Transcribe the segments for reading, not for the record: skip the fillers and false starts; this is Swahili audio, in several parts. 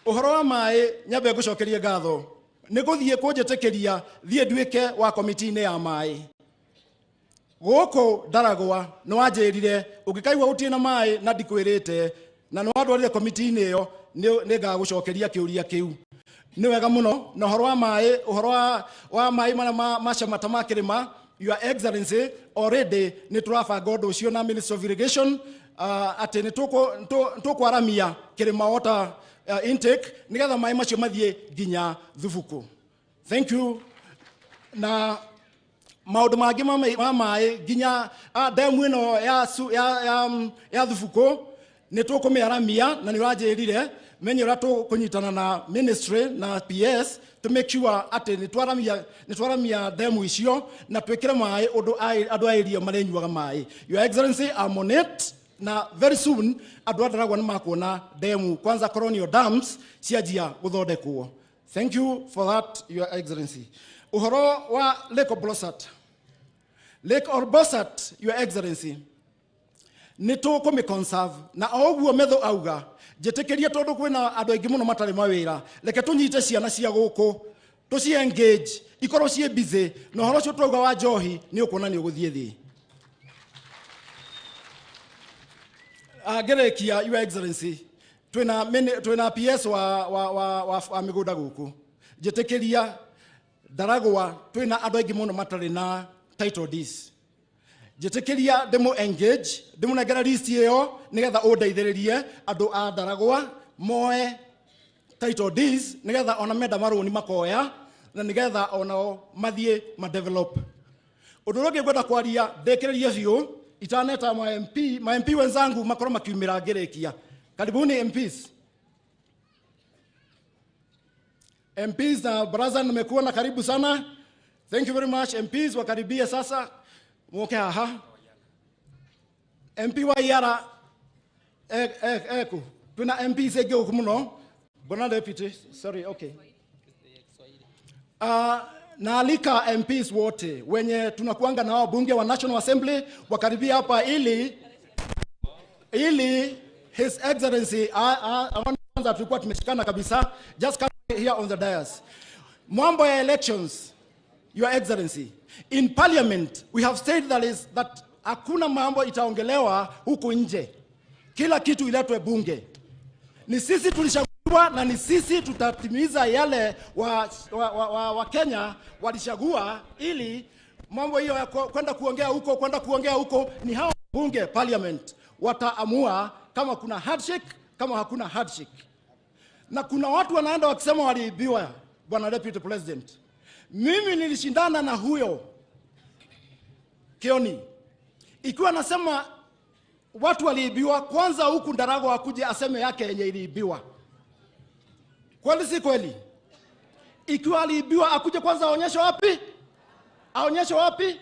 Uhoro wa mai nyabe gucokeria ngatho ni guthie kunjetekeria thie nduike wa komiti-ini ya mai guku Ndaragwa no wanjirire ungikaigwa utie na mai na ndikwirite na no andwarire komiti-ini iyo ni ngagucokeria kiuria kiu ni wega muno na uhoro wa mai macamata makirima Your Excellency already ni turabanga undu ucio na Minister of Irrigation ati ni tukwaramia kirima water intake nigetha mai macio mathie nginya Thubuku. Thank you. Na maundu mangi ma mai nginya demu ino ya Thubuku ni tukumiaramia na ni wanjirire menye ura tukunyitana na ministry na PS to make sure ati ni twaramia demu icio na twikire mai undu andu airio marenyuaga mai. Your Excellency, I'm on it. Na very soon andu Ndaragwa nimakuona demu kwanza colonial dams cianjia guthondekwo. Thank you for that, Your Excellency. Uhoro wa Lake Orbosat, Your Excellency, ni tukumi conserve na oguo metho auga jetekeria tondu kwina andu aingi muno matari mawira leke tunyite ciana cia guku tuci engage ikorwo cie busy na horo cio twauga wa njohi ni ukuna ni uguthie thi. Gerekia, Your Excellency, twina PS wa migunda guku jetekeria Ndaragwa twina andu aingi muno matari na title deeds jetekeria demo engage demo negera list iyo nigetha undeithiririe andu a Ndaragwa moe title deeds nigetha ona menda maroni makoya na nigetha ona mathie ma develop undu rungi ngwenda kwaria ndekererie biu itaneta ma MP wenzangu makoro makiumira ngerekia. Karibuni MPs na baraza nimekuona karibu sana. Thank you very much MPs, wakaribia sasa muke haha. MP wa Yara tuna MPs ege ukumuno bona deputy, sorry, okay. Naalika MPs wote wenye tunakuanga na wabunge wa National Assembly wakaribia hapa ili His Excellency kwanza tulikuwa tumeshikana kabisa, just come here on the dais. Mambo ya elections, Your Excellency, in Parliament we have stated that hakuna mambo itaongelewa huku nje, kila kitu iletwe bunge. Ni sisi tulichagua na ni sisi tutatimiza yale wa Kenya walichagua, ili mambo hiyo ya kwenda kuongea huko ni hao bunge Parliament wataamua kama kuna handshake kama hakuna handshake. Na kuna watu wanaenda wakisema waliibiwa, Bwana Deputy President. Mimi nilishindana na huyo Kioni, ikiwa nasema watu waliibiwa, kwanza huku Ndaragwa akuje aseme yake yenye iliibiwa. Kweli si kweli? Ikiwa aliibiwa akuje kwanza aonyeshe wapi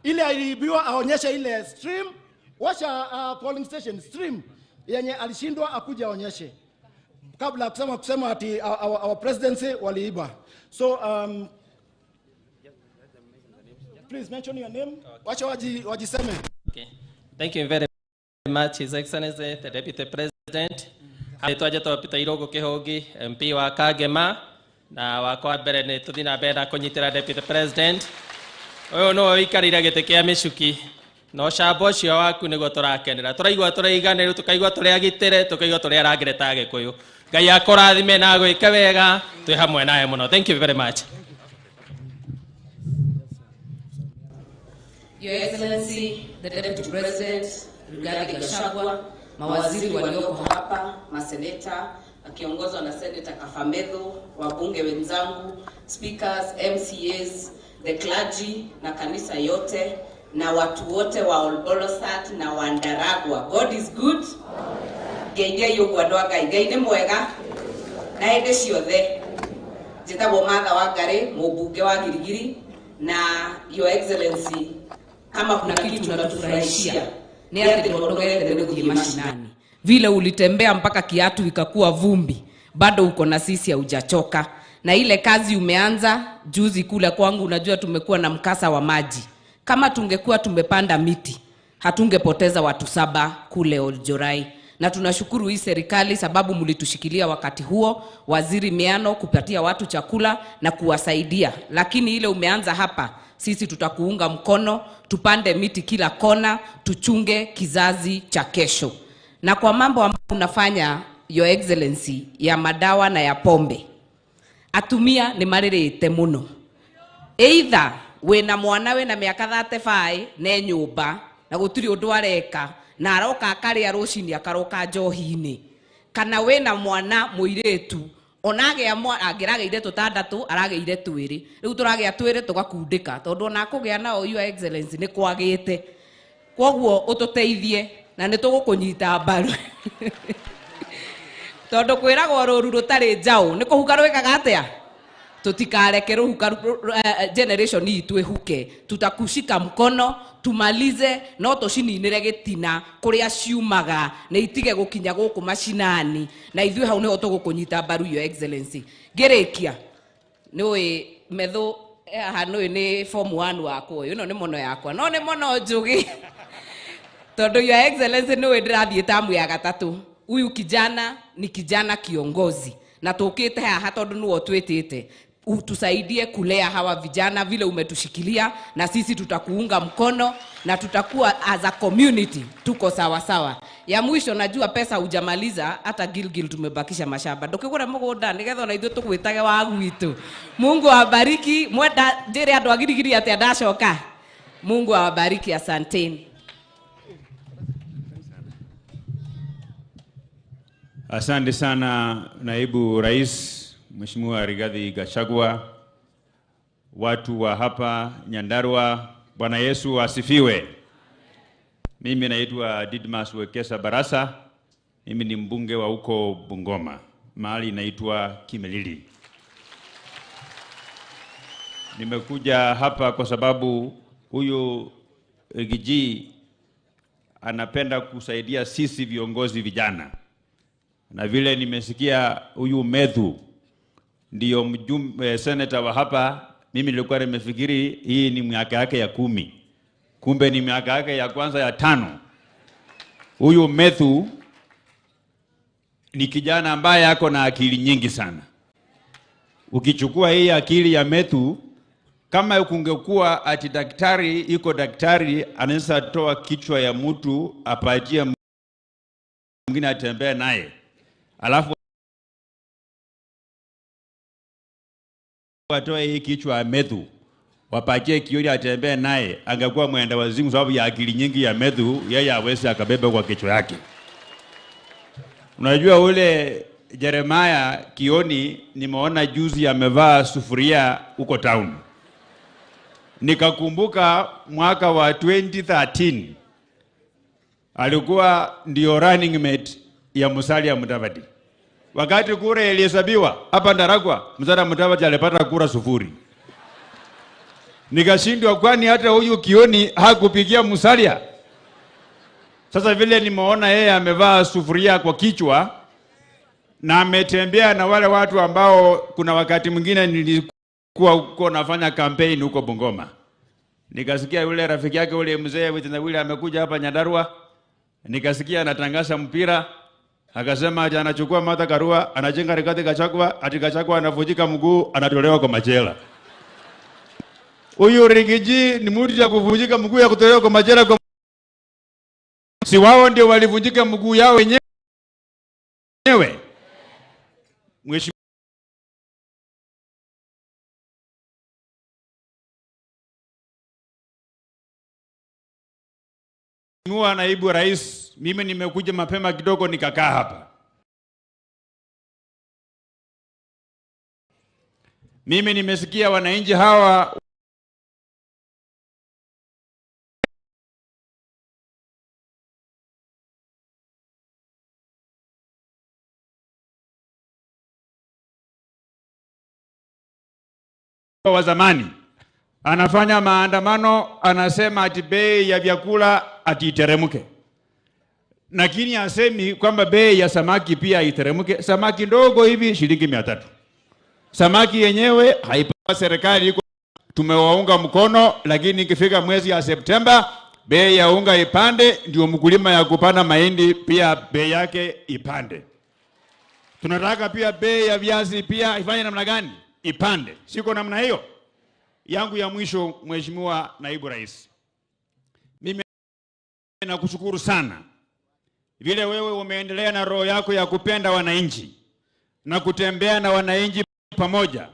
ile aliibiwa, aonyeshe ile stream, washa polling station stream yenye alishindwa, akuje aonyeshe kabla kusema ati our presidency waliiba. So please mention your name. Wacha wajiseme. Okay. Thank you very much, His Excellency the Deputy President. Aitwaje Topita Irogo Kihongi, MP wa Kagema, na wakwa mbere ni tuthina mbere kunyitira Deputy President. Oyo no ikarira gite kia micuki. No cabo cio waku nigo turakenera. Turaigwa turaiganira, tukaigwa turi agitere, tukaigwa turi arangireta Gikuyu. Ngai akorathime na gwika wega, twi hamwe naye muno. Thank you very much. Your Excellency the Deputy President Gachagua, mawaziri walioko hapa, maseneta akiongozwa na Senator Kafamedho, wabunge wenzangu, speakers, MCAs, the clergy na kanisa yote na watu wote wa Orbosat na wa Ndaragwa. God is good. Geide yogwa ndwaga geide mwega. Na ende ciothe. Jitagwo Martha Wangari, mbunge wa Girigiri, na Your Excellency, kama kuna kitu tunatufurahishia ni ati tuondoke kuji mashinani. Vile ulitembea mpaka kiatu ikakuwa vumbi, bado uko na sisi, hujachoka. Na ile kazi umeanza juzi kule kwangu, unajua tumekuwa na mkasa wa maji. Kama tungekuwa tumepanda miti, hatungepoteza watu 7 kule Oljorai. na tunashukuru hii serikali sababu mlitushikilia wakati huo, Waziri Miano, kupatia watu chakula na kuwasaidia. Lakini ile umeanza hapa, sisi tutakuunga mkono, tupande miti kila kona, tuchunge kizazi cha kesho. Na kwa mambo ambayo unafanya, Your Excellency, ya madawa na ya pombe, atumia ni maririte muno. Either wena mwanawe na miaka 35 ne nyumba na gutiri undu areka na aroka akaria rucini akaroka njohi-ini, kana wena mwana muiretu onage angirageire 6 arageire 2 riu turagea 2 tugakundika tondu ona kugia nao Your Excellency ni kwagite. Kwoguo ututeithie na nitugukunyita mbaru tondu kwiragwo ruru rutari njau ni kuhuka rwikaga atia. Tutikareke ruhuka generation hii tuehuke, tutakushika mkono tumalize, no tushininire gitina kuria ciumaga na itige gukinya guku mashinani, na ithui hau niho tugukunyita mbaru Your Excellency. Ngirikia niwe metho hanu ni form 1 wako uyu no ni mono yakwa no ni mono njugi tondu Your Excellency niwe ndirathie tamu ya 3. Huyu kijana ni kijana kiongozi na tukite haha tondu nuo twitite utusaidie kulea hawa vijana vile umetushikilia, na sisi tutakuunga mkono na tutakuwa as a community tuko sawa sawa. Ya mwisho, najua pesa hujamaliza, hata Gilgil tumebakisha mashamba ndukigura mugunda nigetha na ithu tugwitage wa gwitu. Mungu awabariki. Mwenda njire andu agirigiri ati ndacoka. Mungu awabariki, asanteni. Asante sana Naibu Rais Mheshimiwa Rigathi Gachagua, watu wa hapa Nyandarua, Bwana Yesu asifiwe. Mimi naitwa Didmas Wekesa Barasa. Mimi ni mbunge wa huko Bungoma, mahali inaitwa Kimilili. Nimekuja hapa kwa sababu huyu Giji anapenda kusaidia sisi viongozi vijana. Na vile nimesikia huyu Methu ndio mjumbe senator wa hapa, mimi nilikuwa nimefikiri hii ni miaka yake ya 10. Kumbe ni miaka yake ya kwanza ya 5. Huyu Methu ni kijana ambaye ako na akili nyingi sana. Ukichukua hii akili ya Methu, kama kungekuwa ati daktari iko daktari anaweza toa kichwa ya mtu apatie mwingine atembea naye, alafu watoe hii kichwa ya Methu wapatie kiori atembee naye, angekuwa mwenda wazimu sababu ya akili nyingi ya Methu, yeye hawezi akabebe kwa kichwa yake. Unajua ule Jeremiah Kioni nimeona juzi amevaa sufuria huko town. Nikakumbuka mwaka wa 2013 alikuwa ndio running mate ya Musalia Mudavadi. Wakati kura ilihesabiwa hapa Ndaragwa, Musalia Mudavadi alipata kura 0. Nikashindwa kwani hata huyu Kioni hakupigia Musalia. Sasa vile nimeona yeye amevaa sufuria kwa kichwa na ametembea na wale watu ambao kuna wakati mwingine nilikuwa huko nafanya campaign huko Bungoma. Nikasikia yule rafiki yake yule mzee yule amekuja hapa Nyandarua. Nikasikia anatangaza mpira. Akasema ati anachukua Martha Karua, anajenga Rigathi Gachagua, ati Gachagua anavunjika mguu, anatolewa kwa machela. Huyu Rigiji ni mtu ya kuvunjika mguu ya kutolewa kwa machela kwa... Si wao ndio walivunjika mguu yao wenyewe. Mheshimiwa Naibu Rais, mimi nimekuja mapema kidogo nikakaa hapa. Mimi nimesikia wananchi hawa wa zamani anafanya maandamano, anasema ati bei ya vyakula ati iteremke. Lakini asemi kwamba bei ya samaki pia iteremke. Samaki ndogo hivi shilingi 300. Samaki yenyewe haipa serikali iko tumewaunga mkono, lakini ikifika mwezi ya Septemba bei ya unga ipande, ndio mkulima ya kupanda mahindi pia bei yake ipande. Tunataka pia bei ya viazi pia ifanye namna gani? Ipande. Siko namna hiyo. Yangu ya mwisho, Mheshimiwa Naibu Rais. Mimi nakushukuru sana. Vile wewe umeendelea na roho yako ya kupenda wananchi na kutembea na wananchi pamoja.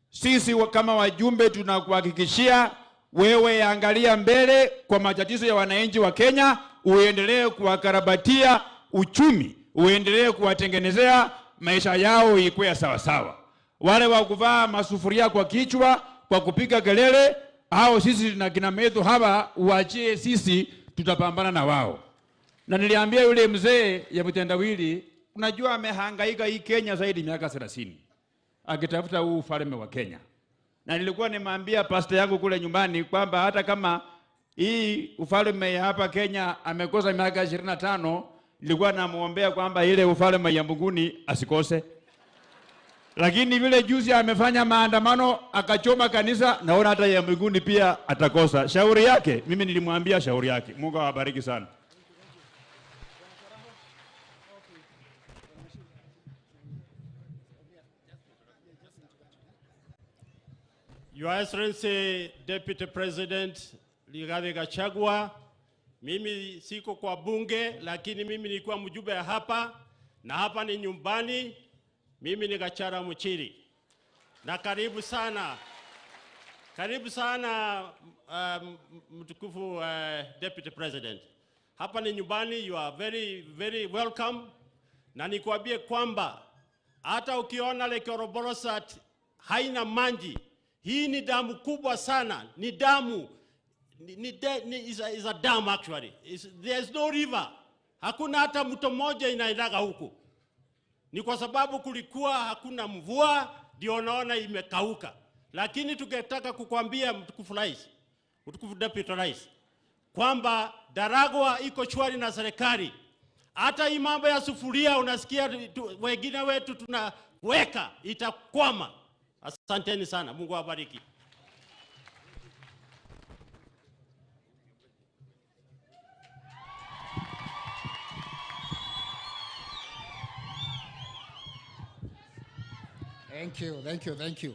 Sisi kama wajumbe tunakuhakikishia wewe angalia mbele kwa matatizo ya wananchi wa Kenya, uendelee kuwakarabatia uchumi, uendelee kuwatengenezea maisha yao ikuwe sawa sawa. Wale wa kuvaa masufuria kwa kichwa kwa kupiga kelele, hao sisi na kina metu hawa uachie sisi, tutapambana na wao. Na niliambia yule mzee ya mtendawili, unajua amehangaika hii Kenya zaidi miaka 30 akitafuta huu ufalme wa Kenya. Na nilikuwa nimwambia pastor yangu kule nyumbani kwamba hata kama hii ufalme ya hapa Kenya amekosa miaka 25, nilikuwa namuombea kwamba ile ufalme ya mbinguni asikose. Lakini vile juzi amefanya maandamano akachoma kanisa, naona hata ya mbinguni pia atakosa. Shauri yake, mimi nilimwambia shauri yake. Mungu awabariki sana. Your Excellency Deputy President Gachagua, mimi siko kwa bunge, lakini mimi nilikuwa mjumbe hapa, na hapa ni nyumbani. Mimi ni Gachara Mchiri. Na karibu sana mtukufu Deputy President. Hapa ni nyumbani, you are very, very welcome. Na nikuambie kwamba hata ukiona Lake Oroborosat haina maji, hii ni damu kubwa sana, ni damu, is a dam actually. There's no river. Hakuna hata mto mmoja inaendaga huku. Ni kwa sababu kulikuwa hakuna mvua, ndio unaona imekauka. Lakini tungetaka kukwambia mtukufu Rais, mtukufu Deputy Rais, kwamba Daragwa iko shwari na serikali. Hata hii mambo ya sufuria unasikia wengine wetu tunaweka itakwama. Asanteni sana. Mungu awabariki. Thank you.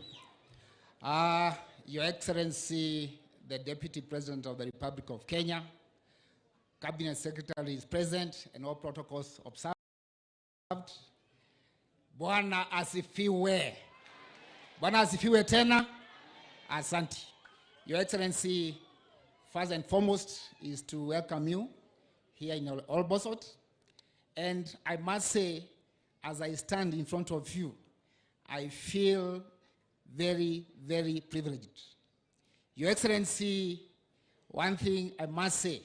Your Excellency, the Deputy President of the Republic of Kenya, Cabinet Secretary is present and all protocols observed. Bwana asifiwe. Bwana asifiwe tena. Asante. Your Excellency, first and foremost is to welcome you here in Olbosot. And I must say, as I stand in front of you, I feel very, very privileged. Your Excellency, one thing I must say,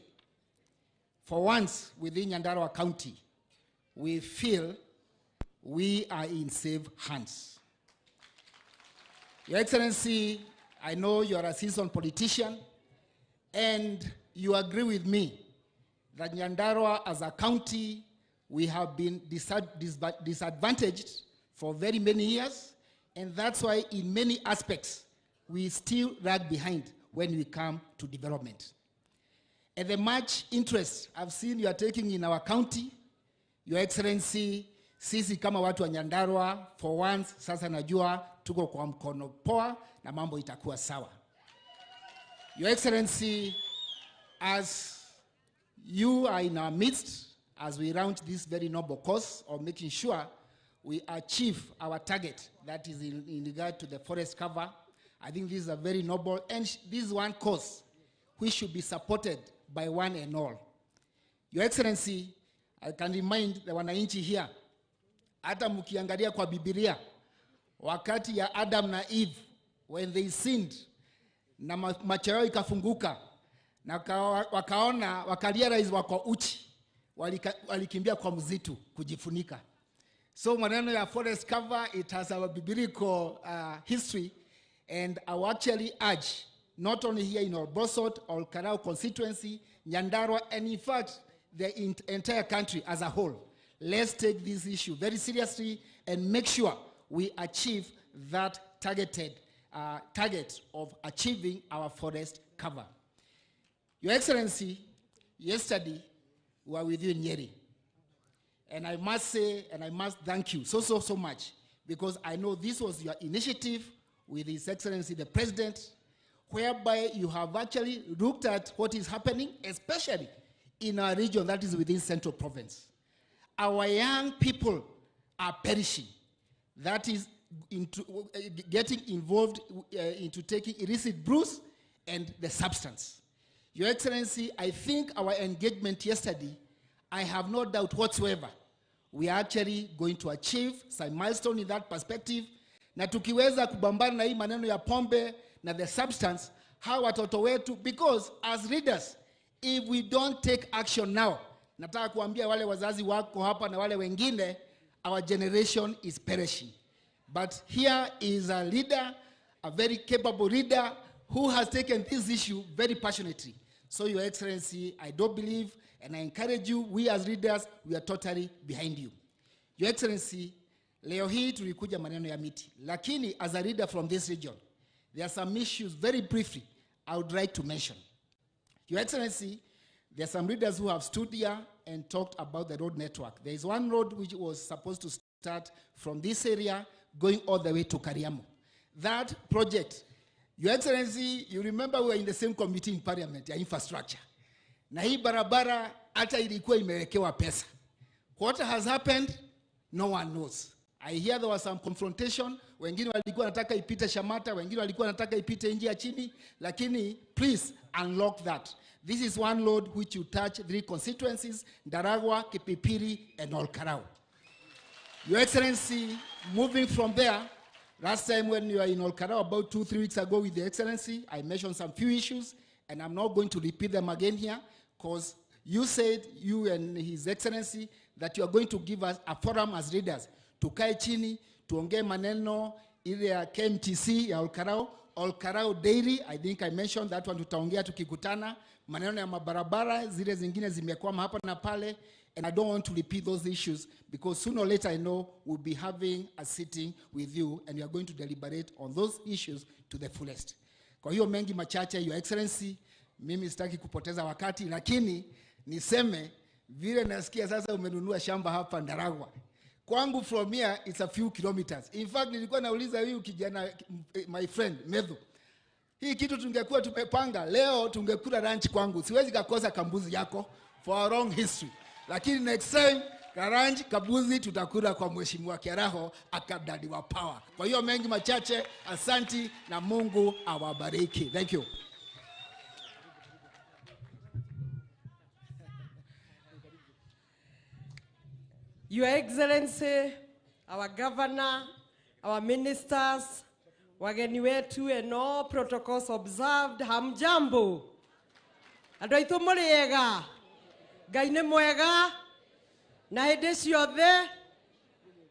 for once within Nyandarua County, we feel we are in safe hands. Your Excellency, I know you are a seasoned politician, and you agree with me that Nyandarua as a county, we have been disadvantaged for very many years, and that's why in many aspects, we still lag behind when we come to development. And the much interest I've seen you are taking in our county, Your Excellency, sisi kama watu wa Nyandarua, for once, sasa najua tuko kwa mkono poa na mambo itakuwa sawa. Your Excellency, as you are in our midst, as we round this very noble cause of making sure we achieve our target, that is in regard to the forest cover, I think this is a very noble, and this is one cause which should be supported by one and all. Your Excellency, I can remind the wananchi here, hata mkiangalia kwa Biblia, wakati ya Adam na Eve, when they sinned, na macho yao ikafunguka, na wakaona, wakarealize wako uchi, walikimbia kwa mzitu kujifunika. So maneno ya forest cover, it has our biblical history, and I will actually urge, not only here in Olbosot or Karao constituency, Nyandarua, and in fact, the entire country as a whole, let's take this issue very seriously and make sure we achieve that target of achieving our forest cover. Your Excellency, yesterday we were with you in Nyeri. And I must say, and I must thank you so much, because I know this was your initiative with His Excellency the President, whereby you have actually looked at what is happening, especially in our region that is within Central Province. Our young people are perishing. That is into getting involved into taking illicit brews and the substance. Your Excellency, I think our engagement yesterday, I have no doubt whatsoever, we are actually going to achieve some milestone in that perspective. Na tukiweza kubambana na hii maneno ya pombe na the substance, how watoto wetu, because as leaders, if we don't take action now, nataka kuambia wale wazazi wako hapa na wale wengine, our generation is perishing. But here is a leader, a very capable leader, who has taken this issue very passionately. So, Your Excellency, I do believe, and I encourage you, we as leaders, we are totally behind you. Your Excellency, leo hii tulikuja maneno ya miti. Lakini, as a leader from this region, there are some issues, very briefly, I would like to mention. Your Excellency, there are some leaders who have stood here and talked about the road network. There is one road which was supposed to start from this area, going all the way to Kariamo. That project, Your Excellency, you remember we were in the same committee in Parliament, ya infrastructure. Na hii barabara hata ilikuwa imewekewa pesa. What has happened? No one knows. I hear there was some confrontation. Wengine walikuwa nataka ipite Shamata, wengine walikuwa nataka ipite nje ya chini, lakini please unlock that. This is one road which you touch 3 constituencies, Nyandarua, Kipipiri, and Olkarau. Your Excellency, moving from there, last time when you were in Olkarau, about 2-3 weeks ago with the Excellency, I mentioned some few issues, and I'm not going to repeat them again here, because you said, you and His Excellency, that you are going to give us a forum as leaders, tukae chini, tuongee maneno, ile ya KMTC, ya Olkarau Dairy, I think I mentioned that one, tutaongea tukikutana, maneno ya mabarabara, zile zingine zimekwama hapa na pale, and I don't want to repeat those issues, because sooner or later I know we'll be having a sitting with you, and we are going to deliberate on those issues to the fullest. Kwa hiyo mengi machache, Your Excellency, mimi sitaki kupoteza wakati, lakini niseme, vile nasikia sasa umenunua shamba hapa Nyandarua. Kwangu from here, it's a few kilometers. In fact, nilikuwa nauliza huyu kijana, my friend, Medhu, hii kitu tungekuwa tumepanga, leo tungekula lunch kwangu. Siwezi kakosa kambuzi yako for a long history. Lakini next time, karanji, kabuzi, tutakula kwa Mheshimiwa Kiaraho, akadadi wa power. Kwa hiyo mengi machache, asanti na Mungu awabariki. Thank you. Your Excellency, our governor, our ministers, wageni wetu and all protocols observed, hamjambo. Andũ aitũ mũrĩega, Ngai nĩ mwega, na hĩndĩ ciothe.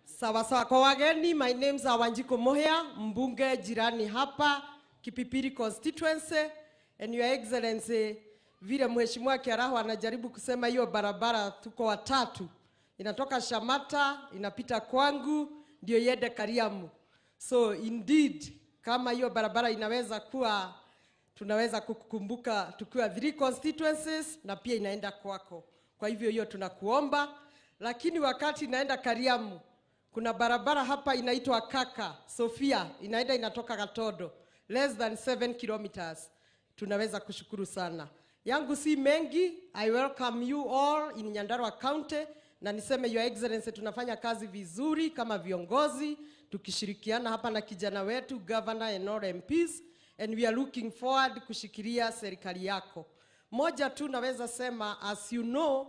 Sawa sawa kwa wageni, my name is Wanjiku Muhia, mbunge jirani hapa, Kipipiri constituency, and Your Excellency, vile Mheshimiwa Kiaraho anajaribu kusema hiyo barabara tuko watatu. Inatoka Shamata, inapita kwangu, ndio iende Kariamu. So indeed, kama hiyo barabara inaweza kuwa, tunaweza kukumbuka tukiwa 3 constituencies, na pia inaenda kwako. Kwa hivyo hiyo tunakuomba. Lakini wakati inaenda Kariamu, kuna barabara hapa inaitwa Kaka, Sofia, inaenda inatoka Gatodo, less than 7 kilometers. Tunaweza kushukuru sana. Yangu si mengi, I welcome you all in Nyandarua County. Na niseme Your Excellency, tunafanya kazi vizuri kama viongozi, tukishirikiana hapa na kijana wetu, Governor and all MPs, and we are looking forward kushikilia serikali yako. Moja tu naweza sema, as you know,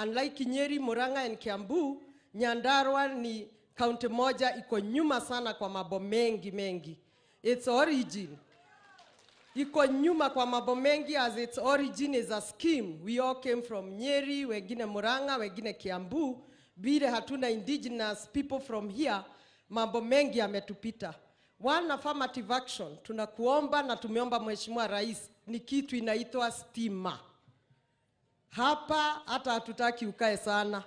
unlike Nyeri, Murang'a and Kiambu, Nyandarua ni county moja iko nyuma sana kwa mambo mengi. Its origin iko nyuma kwa mambo mengi, as its origin is a scheme. We all came from Nyeri, wengine Murang'a, wengine Kiambu. Bile hatuna indigenous people from here, mambo mengi yametupita. One affirmative action, tunakuomba na tumeomba Mheshimiwa Rais, ni kitu inaitwa stima. Hapa hata hatutaki ukae sana,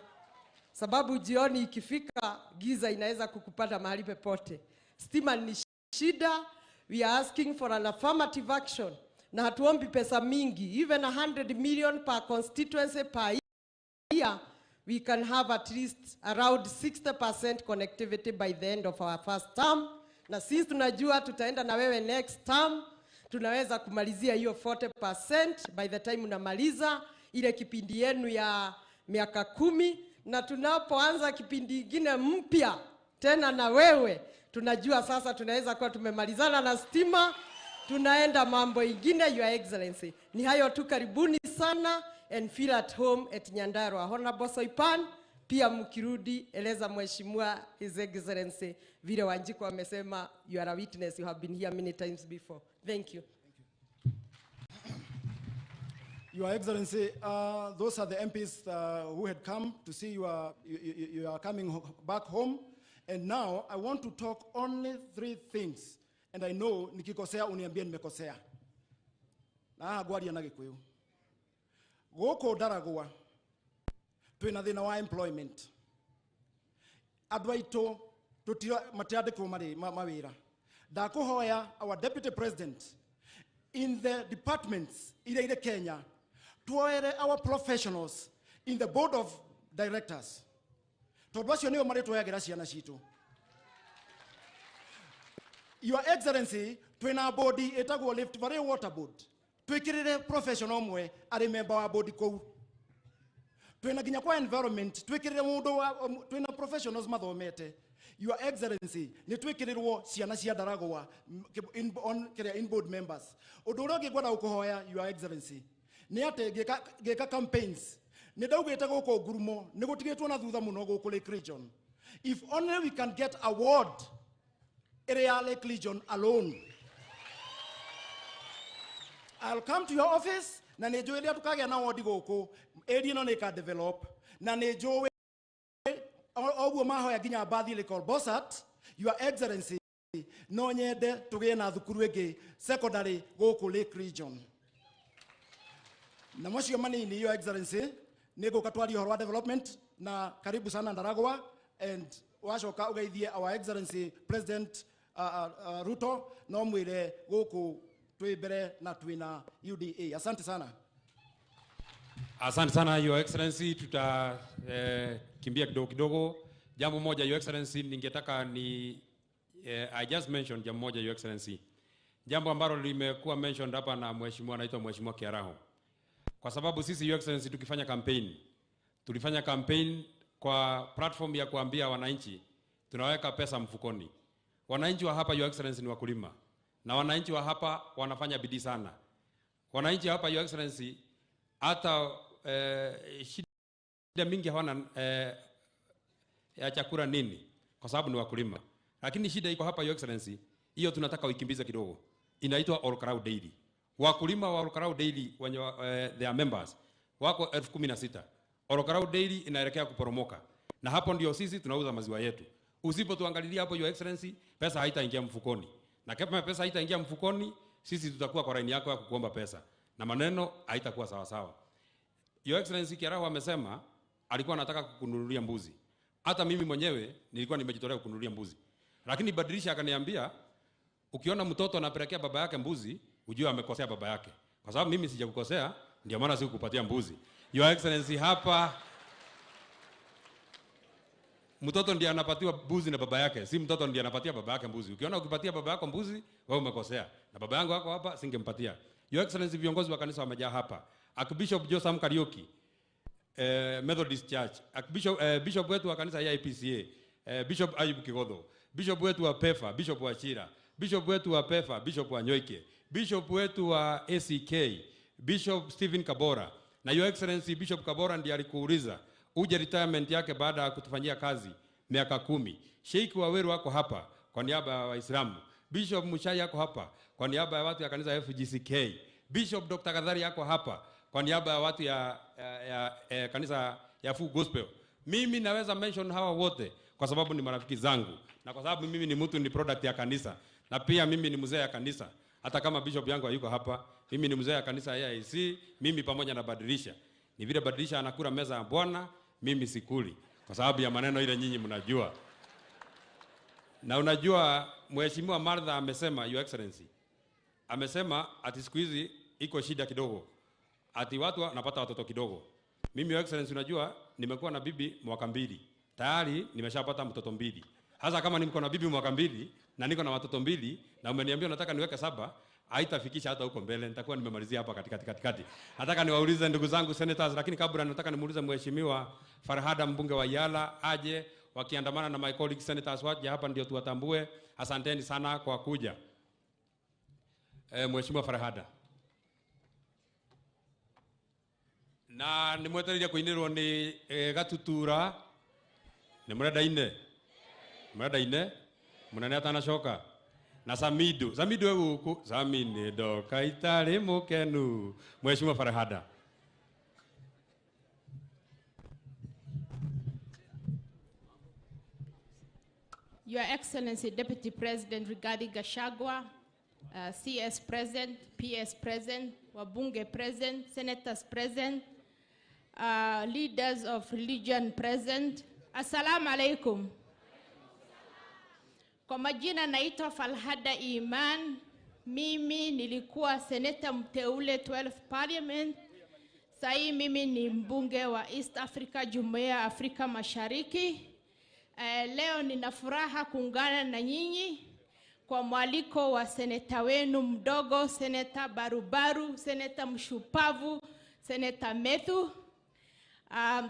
sababu jioni ikifika giza inaweza kukupata mahali pepote. Stima ni shida. We are asking for an affirmative action na hatuombi pesa mingi. Even 100 million per constituency per year, we can have at least around 60% connectivity by the end of our first term. Na sisi tunajua tutaenda na wewe next term, tunaweza kumalizia hiyo 40% by the time unamaliza ile kipindi yenu ya miaka 10, na tunapoanza kipindi kingine mpya tena na wewe, tunajua sasa tunaweza kuwa tumemalizana na stima, tunaenda mambo ingine. Your Excellency, ni hayo tu, karibuni sana and feel at home at Nyandarua. Honorable Soipan, pia mkirudi eleza mheshimiwa His Excellency vile Wanjiku amesema, you are a witness, you have been here many times before. Thank you. Your Excellency, those are the MPs who had come to see you are coming back home. And now I want to talk only 3 things. And I know nikikosea uniambie nimekosea. Na gwaria na Gikuyu. Goko Ndaragwa twina thina wa employment. Adwaito tutira matiandikwo mawira. Ndakuhoya our Deputy President in the departments ire Kenya, tuoere our professionals in the board of directors. Tondu acio nio mari tuoyagira ciana citu. Your Excellency, twina body etagwo Rift Valley Water Board. Twikirire professional mwe ari member wa board kou. Twina ginya kwa environment, twikirire mundu wa twina professionals mathomete. Your Excellency, ni twikirirwo ciana cia Ndaragwa in board members. Undu uria ngigwenda gukuhoya Your Excellency, ni ate geka campaigns. Ni ndaugite guko Ngurumo, ni gutigitwo na thutha muno guku Lake Region. If only we can get a ward area Lake Region alone. I'll come to your office na ni joe tukagea na ward guku area no nika develop na ni joe oguo mahoya ginya bathi Lake Bosat. Your Excellency, no nyende tugie na thukuru ingi secondary guku Lake Region. Na mwacio manini, Your Excellency, nego katwari horo development na karibu sana Ndaragwa, and washoka ugeithie our Excellency President Ruto no mwire guku twibere na twina UDA. Asante sana. Asante sana Your Excellency, kimbia kidogo kidogo. Jambo moja Your Excellency, ningetaka ni I just mentioned jambo moja Your Excellency. Jambo ambalo limekuwa mentioned hapa na mheshimiwa anaitwa mheshimiwa Kiaraho. Kwa sababu sisi Your Excellency tukifanya campaign, tulifanya campaign kwa platform ya kuambia wananchi tunaweka pesa mfukoni. Wananchi wa hapa Your Excellency ni wakulima, na wananchi wa hapa wanafanya bidii sana. Wananchi hapa Your Excellency hata shida mingi hawana ya chakula nini, kwa sababu ni wakulima. Lakini shida iko hapa Your Excellency, hiyo tunataka uikimbize kidogo. Inaitwa All Crowd Daily. Wakulima wa All Crowd Daily wenye their members wako 16,000. All Crowd Daily inaelekea kuporomoka. Na hapo ndio sisi tunauza maziwa yetu. Usipotuangalilia hapo Your Excellency, pesa haitaingia mfukoni. Na kama pesa haitaingia mfukoni, sisi tutakuwa kwa line yako ya kuomba pesa. Na maneno haitakuwa sawa sawa. Your Excellency Kiaraho amesema alikuwa anataka kukununulia mbuzi. Hata mimi mwenyewe nilikuwa nimejitolea kukununulia mbuzi. Lakini badilisha akaniambia, ukiona mtoto anapelekea baba yake mbuzi, ujue amekosea baba yake. Kwa sababu mimi sijakukosea, ndio maana sikukupatia mbuzi. Your Excellency, hapa mtoto ndiye anapatiwa mbuzi na baba yake, si mtoto ndiye anapatia baba yake mbuzi. Ukiona ukipatia baba yako mbuzi, wewe umekosea. Na baba yangu wako hapa, singempatia. Your Excellency, viongozi wa kanisa wamejaa hapa. Archbishop Josam Karioki, Methodist Church, Bishop wetu wa kanisa ya IPCA, Bishop Ayub Kigodho, Bishop wetu wa PEFA, Bishop wa Chira, Bishop wetu wa PEFA, Bishop wa Nyoike, Bishop wetu wa ACK, Bishop Stephen Kabora. Na Your Excellency, Bishop Kabora ndiye alikuuliza uje retirement yake baada ya kutufanyia kazi miaka 10. Sheikh Waweru wako hapa kwa niaba ya Waislamu. Bishop Muchai yako hapa kwa niaba ya watu ya kanisa ya FGCK. Bishop Dr. Kadhari yako hapa kwa niaba ya watu ya kanisa ya Full Gospel. Mimi naweza mention hawa wote kwa sababu ni marafiki zangu, na kwa sababu mimi ni mtu ni product ya kanisa, na pia mimi ni mzee ya kanisa. Hata kama bishop yangu hayuko hapa, mimi ni mzee ya kanisa ya AIC, mimi pamoja na Badilisha. Ni vile Badilisha anakula meza ya Bwana, mimi sikuli kwa sababu ya maneno ile nyinyi mnajua. Na unajua mheshimiwa Martha amesema, Your Excellency, amesema ati siku hizi iko shida kidogo. Ati watu wanapata watoto kidogo. Mimi Your Excellency unajua nimekuwa na bibi mwaka 2. Tayari nimeshapata mtoto 2. Hasa kama niko na bibi mwaka 2 na niko na watoto 2 na umeniambia unataka niweke 7, haitafikisha hata huko mbele. Nitakuwa nimemalizia hapa katikati. Nataka niwaulize ndugu zangu senators, lakini kabla nataka nimuulize mheshimiwa Farhada mbunge wa Yala aje wakiandamana na my colleagues senators waje hapa ndio tuwatambue. Asanteni sana kwa kuja. Mheshimiwa Farhada. Na nimwetereire kuinirwo ni gatutura ni murenda ine munene atanacoka na Samido we guku Samini ndoka itari mukenu. Mheshimiwa Farhada. Your Excellency Deputy President Rigathi Gachagua, CS present, PS present, wabunge present, senators present, leaders of religion present. Assalamu alaikum. Kwa majina naitwa Farhada Iman. Mimi nilikuwa seneta mteule 12th Parliament. Sai mimi ni mbunge wa East Africa, Jumuiya ya Afrika Mashariki. Leo nina furaha kuungana na nyinyi kwa mwaliko wa seneta wenu mdogo, seneta barubaru, seneta mshupavu, seneta Methu.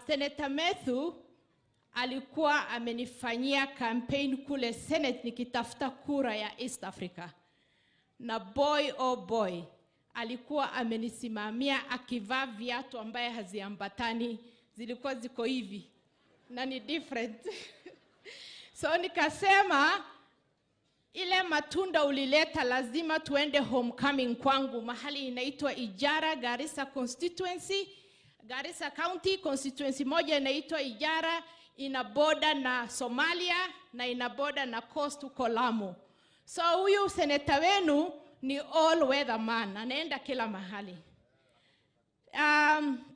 Seneta Methu alikuwa amenifanyia campaign kule Senate nikitafuta kura ya East Africa. Na boy oh boy, alikuwa amenisimamia akivaa viatu ambaye haziambatani, zilikuwa ziko hivi na ni different. So nikasema ile matunda ulileta lazima tuende homecoming kwangu mahali inaitwa Ijara, Garissa constituency, Garissa County constituency moja inaitwa Ijara, ina border na Somalia na ina border na coast huko Lamu. So huyu seneta wenu ni all weather man, anaenda kila mahali.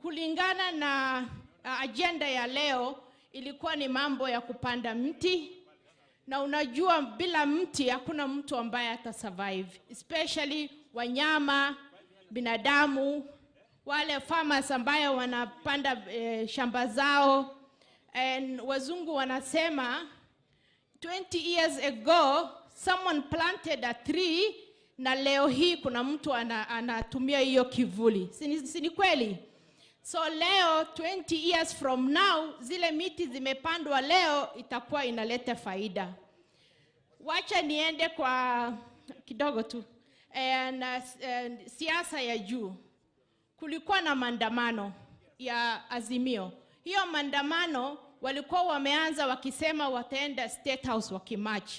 Kulingana na agenda ya leo ilikuwa ni mambo ya kupanda mti, na unajua bila mti hakuna mtu ambaye atasurvive, especially wanyama, binadamu, wale farmers ambayo wanapanda shamba zao. And wazungu wanasema 20 years ago someone planted a tree na leo hii kuna mtu anatumia hiyo kivuli. Si kweli? So leo 20 years from now zile miti zimepandwa leo itakuwa inaleta faida. Wacha niende kwa kidogo tu. Siasa ya juu. Kulikuwa na maandamano ya Azimio. Hiyo maandamano walikuwa wameanza wakisema wataenda State House wakimarch.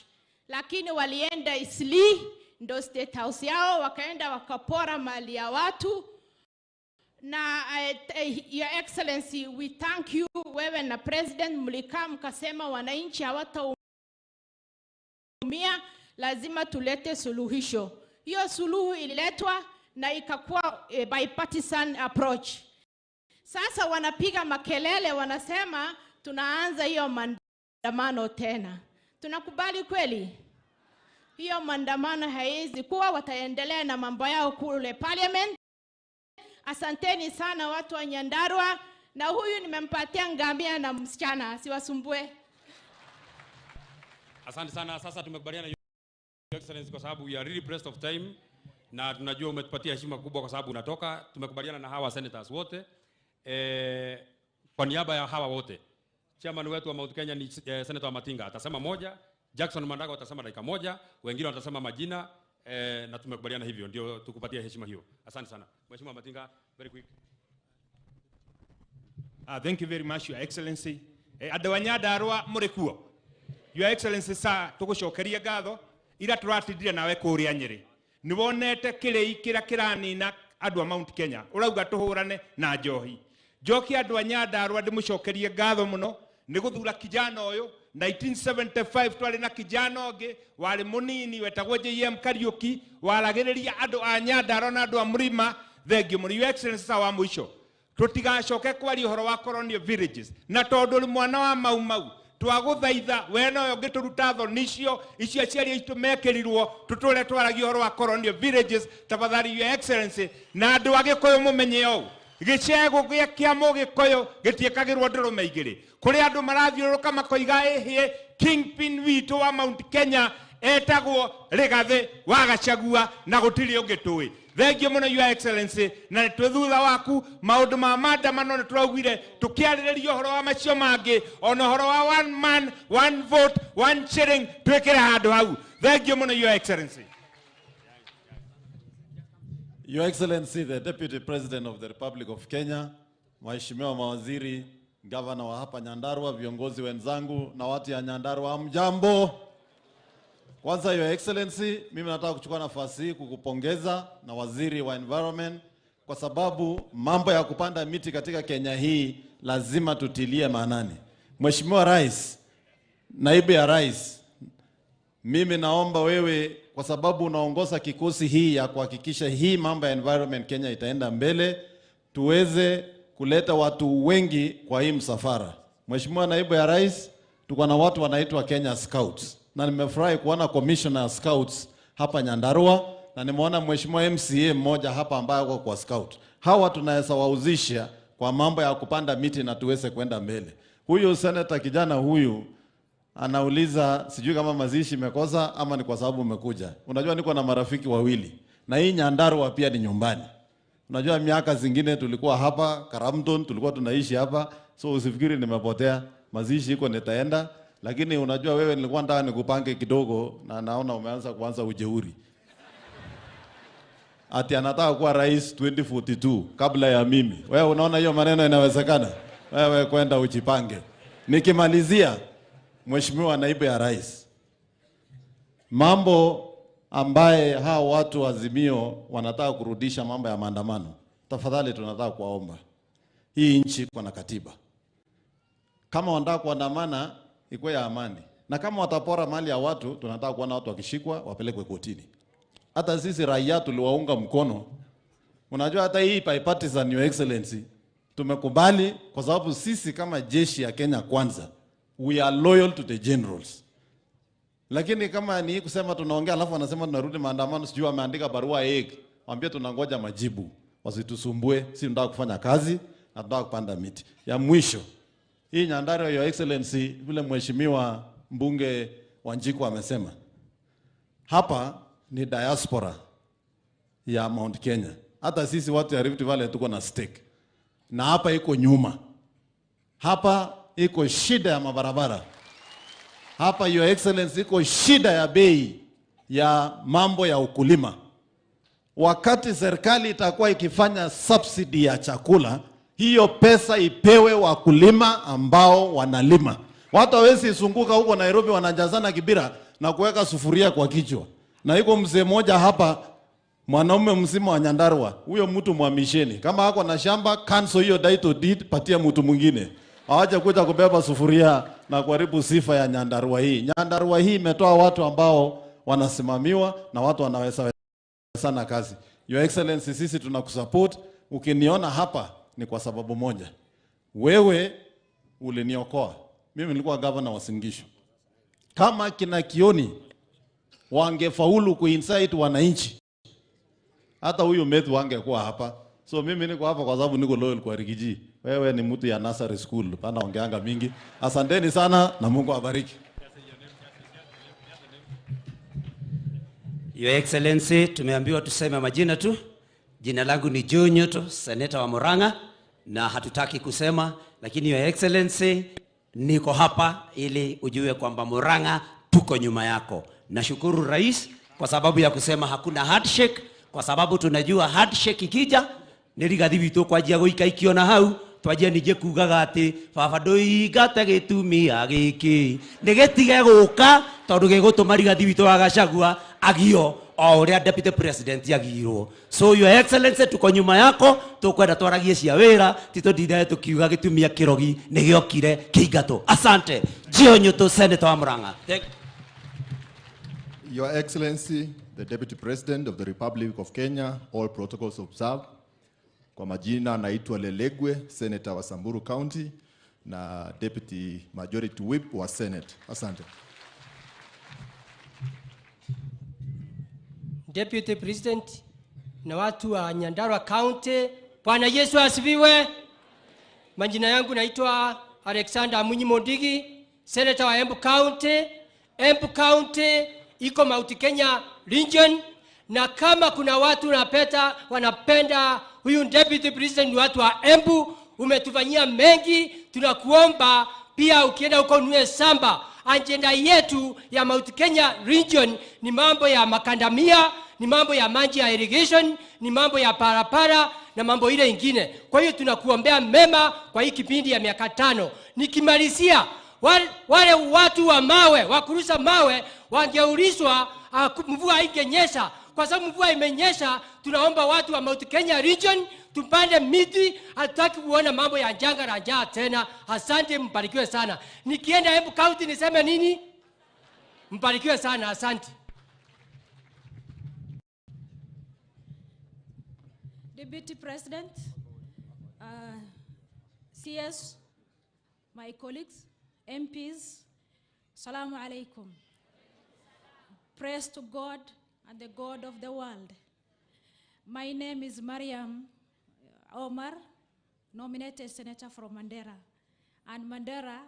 Lakini walienda Isli ndo State House yao, wakaenda wakapora mali ya watu. Na Your Excellency, we thank you, wewe na President mlikaa mkasema wananchi hawataumia, lazima tulete suluhisho. Hiyo suluhu ililetwa na ikakuwa bipartisan approach. Sasa wanapiga makelele wanasema tunaanza hiyo maandamano tena. Tunakubali kweli? Hiyo maandamano haiwezi kuwa, wataendelea na mambo yao kule Parliament. Asanteni sana watu wa Nyandarua, na huyu nimempatia ngamia na msichana, siwasumbue. Asante sana. Sasa tumekubaliana Your Excellency kwa sababu we are really pressed of time na tunajua umetupatia heshima kubwa kwa sababu unatoka. Tumekubaliana na hawa senators wote. Kwa niaba ya hawa wote, chairman wetu wa Mount Kenya ni Senator Matinga atasema moja, Jackson Mandago atasema dakika moja, wengine watasema majina, na tumekubaliana hivyo ndio tukupatia heshima hiyo. Asante sana. Mheshimiwa Matinga, very quick. Thank you very much, Your Excellency. Nyandarua murekuo. Your Excellency, sa tugucokeria ngatho ira turatindire nawe kuria Nyeri. Niwonete kirei kiranina andu a Mount Kenya. Urauga tuhurane na njohi. Njoki andu a Nyandarua ndimucokerie ngatho muno ni guthura kijana uyu 1975 twari na kijana ungi wari munini wetagwo JM Kariuki waragiriria andu a Nyandarua na andu a Murima. Thengiu muri. Your Excellency, sa wa mwisho tutigacoke kwari uhoro wa colonial villages na tondu ri mwana wa mau twaguthaitha we no ngituruta tho nicio icio aciari aitu mekirirwo tutule twaragia horo wa colonial villages tafadhali your excellency na andu agikoyo mumenye o gicego gia kiamo gikoyo gitiekagirwo ndurume igiri kuri andu marathiuruka makoiga ehie kingpin witu wa Mount Kenya etagwo Rigathi wa Gachagua na gutiri ungitui. Thank you muno your excellency na twithutha waku maundu ma maandamano ni turaugire tukiaririria horo wa macio mangi ona horo wa one man one vote one shilling twikire handu hau. Thank you muno your excellency. Your Excellency, the Deputy President of the Republic of Kenya, Mheshimiwa mawaziri, Governor wa hapa Nyandarua, viongozi wenzangu na watu ya Nyandarua, mjambo. Kwanza Your Excellency, mimi nataka kuchukua nafasi hii kukupongeza na waziri wa environment kwa sababu mambo ya kupanda miti katika Kenya hii lazima tutilie maanani. Mheshimiwa Rais, naibu ya Rais, mimi naomba wewe kwa sababu unaongoza kikosi hii ya kuhakikisha hii mambo ya environment Kenya itaenda mbele, tuweze kuleta watu wengi kwa hii msafara. Mheshimiwa naibu ya Rais, tuko na watu wanaitwa Kenya Scouts. Na nimefurahi kuona Commissioner Scouts hapa Nyandarua na nimeona Mheshimiwa MCA mmoja hapa ambaye yuko kwa Scout. Hawa tunaweza wauzisha kwa mambo ya kupanda miti na tuweze kwenda mbele. Huyu senator kijana huyu anauliza sijui kama mazishi imekosa ama ni kwa sababu umekuja. Unajua niko na marafiki wawili na hii Nyandarua pia ni nyumbani. Unajua miaka zingine tulikuwa hapa Karamton, tulikuwa tunaishi hapa, so usifikiri nimepotea. Mazishi iko nitaenda, lakini unajua wewe nilikuwa nataka nikupange kidogo na naona umeanza kuanza ujeuri. Ati anataka kuwa rais 2042 kabla ya mimi. Wewe unaona hiyo maneno inawezekana? Wewe kwenda ujipange. Nikimalizia, Mheshimiwa naibu ya Rais, mambo ambaye hao watu wa Azimio wanataka kurudisha mambo ya maandamano, tafadhali tunataka kuwaomba. Hii nchi kuna katiba. Kama wanataka kuandamana ikuwe ya amani. Na kama watapora mali ya watu, tunataka kuona watu wakishikwa wapelekwe kotini. Hata sisi raia tuliwaunga mkono. Unajua hata hii bipartisan Your Excellency tumekubali kwa sababu sisi kama jeshi ya Kenya kwanza we are loyal to the generals. Lakini kama ni kusema tunaongea alafu wanasema tunarudi maandamano, sijui wameandika barua waambie tunangoja majibu. Wasitusumbue, si tunataka kufanya kazi na tunataka kupanda miti. Ya mwisho, hii Nyandarua Your Excellency vile Mheshimiwa mbunge Wanjiku amesema. Hapa ni diaspora ya Mount Kenya. Hata sisi watu ya Rift Valley tuko na stake. Na hapa iko nyuma. Hapa iko shida ya mabarabara. Hapa Your Excellency iko shida ya bei ya mambo ya ukulima. Wakati serikali itakuwa ikifanya subsidy ya chakula, hiyo pesa ipewe wakulima ambao wanalima. Watu hawezi isunguka huko Nairobi wanajazana kibira na kuweka sufuria kwa kichwa. Na iko mzee mmoja hapa mwanaume mzima wa Nyandarua, huyo mtu muhamisheni. Kama hako na shamba, cancel hiyo title deed, patia mtu mwingine. Hawaje kuja kubeba sufuria na kuharibu sifa ya Nyandarua hii. Nyandarua hii imetoa watu ambao wanasimamiwa na watu wanaweza sana kazi. Your Excellency, sisi tunakusupport. Ukiniona hapa ni kwa sababu moja. Wewe uliniokoa. Mimi nilikuwa governor wa Singishu. Kama kina Kioni wangefaulu kuinsight wananchi, hata huyu Methu wangekuwa hapa. So mimi niko hapa kwa sababu niko loyal kwa Rigiji. Wewe ni mtu ya nursery school, pana ongeanga mingi. Asanteni sana na Mungu awabariki. Your Excellency, tumeambiwa tuseme majina tu. Jina langu ni Jonyoto, seneta wa Murang'a, na hatutaki kusema, lakini Your Excellency, niko hapa ili ujue kwamba Murang'a tuko nyuma yako. Nashukuru Rais kwa sababu ya kusema hakuna handshake, kwa sababu tunajua handshake ikija ni Rigathi witũ kwanjia gũika ikiona hau twanjia ningĩ kugaga atĩ baba ndũingate gĩtumia gĩkĩ nĩgĩtige gũka tondũ gĩgũtũma Rigathi witũ wa Gachagua agio o ũrĩa Deputy President agirwo. So Your Excellency, tuko nyuma yako, tũkwenda twaragie cia wĩra, titũndinde tũkiuga gĩtumia kĩrogi nĩgĩokire kĩingatũ. Asante. Jonyoto, Senator wa Murang'a. Your Excellency, the Deputy President of the Republic of Kenya, all protocols observed. Kwa majina naitwa Lelegwe, Senator wa Samburu County. na Deputy Majority Whip wa Senate. Asante. Deputy President na watu wa Nyandarua County, Bwana Yesu asifiwe. Majina yangu naitwa Alexander Amunyi Mondigi, Senator wa Embu County. Embu County iko Mount Kenya region, na kama kuna watu wanapenda huyu Deputy President, watu wa Embu, umetufanyia mengi. Tunakuomba pia ukienda huko nue samba. Agenda yetu ya Mount Kenya region ni mambo ya makandamia, ni mambo ya maji ya irrigation, ni mambo ya parapara na mambo ile ingine. Kwa hiyo tunakuombea mema kwa hii kipindi ya miaka 5. Nikimalizia, wale watu wa mawe, wakurusha mawe, wangeulizwa mvua ingenyesha. Kwa sababu mvua imenyesha, tunaomba watu wa Mount Kenya region tupande miti. Hatutaki kuona mambo ya janga la njaa tena. Asante, mbarikiwe sana. Nikienda Embu County niseme nini? Mbarikiwe sana, asante. Deputy President, CS, my colleagues, MPs, Assalamu alaikum. Praise to God and the God of the world. My name is Mariam Omar, nominated senator from Mandera. And Mandera,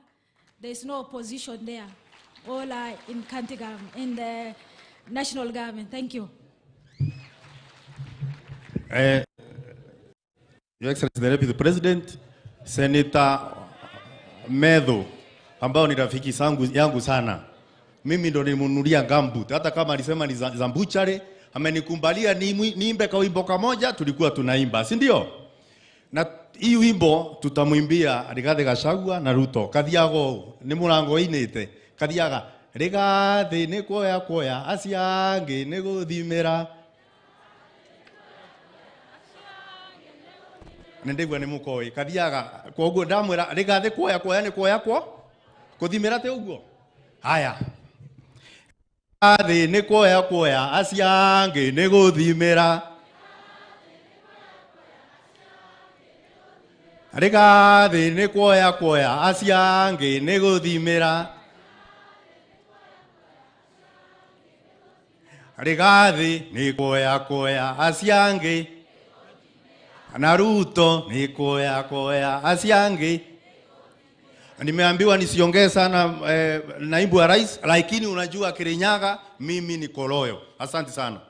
there is no opposition there. All are in county government, in the national government. Thank you. Your Excellency the Deputy President, Senator Medho, ambao ni rafiki yangu sana. Mimi ndo nimunulia gambut. Hata kama alisema ni za mbuchare, amenikumbalia niimbe kwa wimbo kamoja, tulikuwa tunaimba, si ndio? Na hii wimbo tutamuimbia Rigathi Gachagua na Ruto. Kathiago ni murango inite. Kathiaga Rigathi ni koya asiange ni guthimira. Nendegwa ni mukoi. Kathiaga kwa uguo ndamwira Rigathi koya ni koya kuthimira te uguo. Haya. Rigathi ni koya asiange ni guthimira. Rigathi ni koya asiange ni guthimira. Rigathi ni koya asiange na Ruto ni koya asiange. Nimeambiwa nisiongee sana naibu wa rais, lakini unajua Kirinyaga mimi ni koloyo. Asante sana.